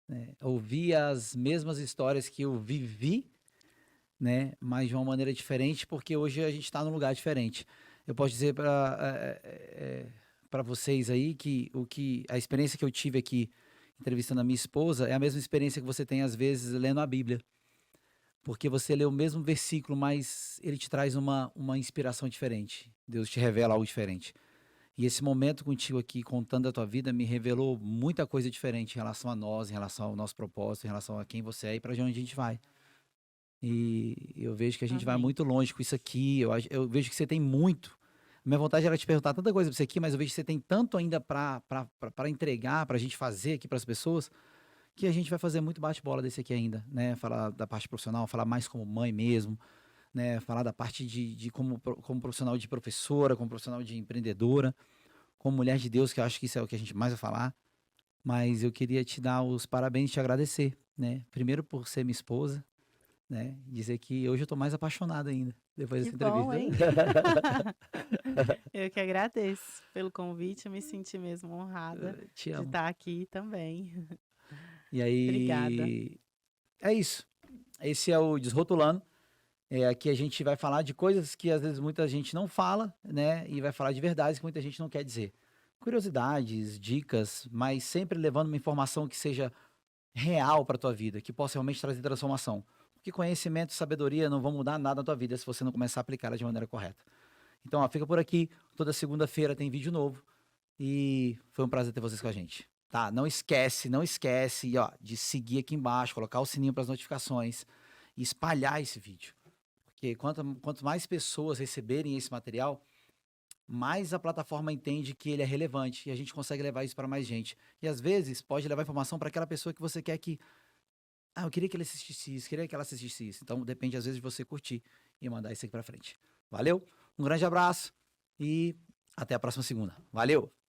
né? Ouvir as mesmas histórias que eu vivi, né? Mas de uma maneira diferente, porque hoje a gente está num lugar diferente. Eu posso dizer para vocês aí que a experiência que eu tive aqui entrevistando a minha esposa é a mesma experiência que você tem às vezes lendo a Bíblia. Porque você lê o mesmo versículo, mas ele te traz uma inspiração diferente. Deus te revela algo diferente. E esse momento contigo aqui, contando a tua vida, me revelou muita coisa diferente em relação a nós, em relação ao nosso propósito, em relação a quem você é e para onde a gente vai. E eu vejo que a gente vai Amém. muito longe com isso aqui. Eu vejo que você tem muito. Minha vontade era te perguntar tanta coisa para você aqui, mas eu vejo que você tem tanto ainda para entregar, para a gente fazer aqui para as pessoas, que a gente vai fazer muito bate-bola desse aqui ainda, né? Falar da parte profissional, falar mais como mãe mesmo, né? Falar da parte de como profissional de professora, como profissional de empreendedora, como mulher de Deus, que eu acho que isso é o que a gente mais vai falar. Mas eu queria te dar os parabéns e te agradecer, né? Primeiro por ser minha esposa, né? Dizer que hoje eu tô mais apaixonado ainda, depois Que dessa bom, entrevista. hein? Eu que agradeço pelo convite, eu me senti mesmo honrada Te de amo. estar aqui também. E Obrigada. aí, é isso. Esse é o Desrotulando. Aqui a gente vai falar de coisas que às vezes muita gente não fala, né? E vai falar de verdades que muita gente não quer dizer. Curiosidades, dicas, mas sempre levando uma informação que seja real para tua vida, que possa realmente trazer transformação. Porque conhecimento e sabedoria não vão mudar nada na tua vida se você não começar a aplicá-la de maneira correta. Então, ó, fica por aqui. Toda segunda-feira tem vídeo novo. E foi um prazer ter vocês com a gente. Tá? Não esquece, ó, de seguir aqui embaixo, colocar o sininho para as notificações e espalhar esse vídeo. Porque quanto mais pessoas receberem esse material, mais a plataforma entende que ele é relevante e a gente consegue levar isso para mais gente. E às vezes pode levar informação para aquela pessoa que você quer que. Ah, eu queria que ele assistisse isso, queria que ela assistisse isso. Então depende às vezes de você curtir e mandar isso aqui para frente. Valeu? Um grande abraço e até a próxima segunda. Valeu!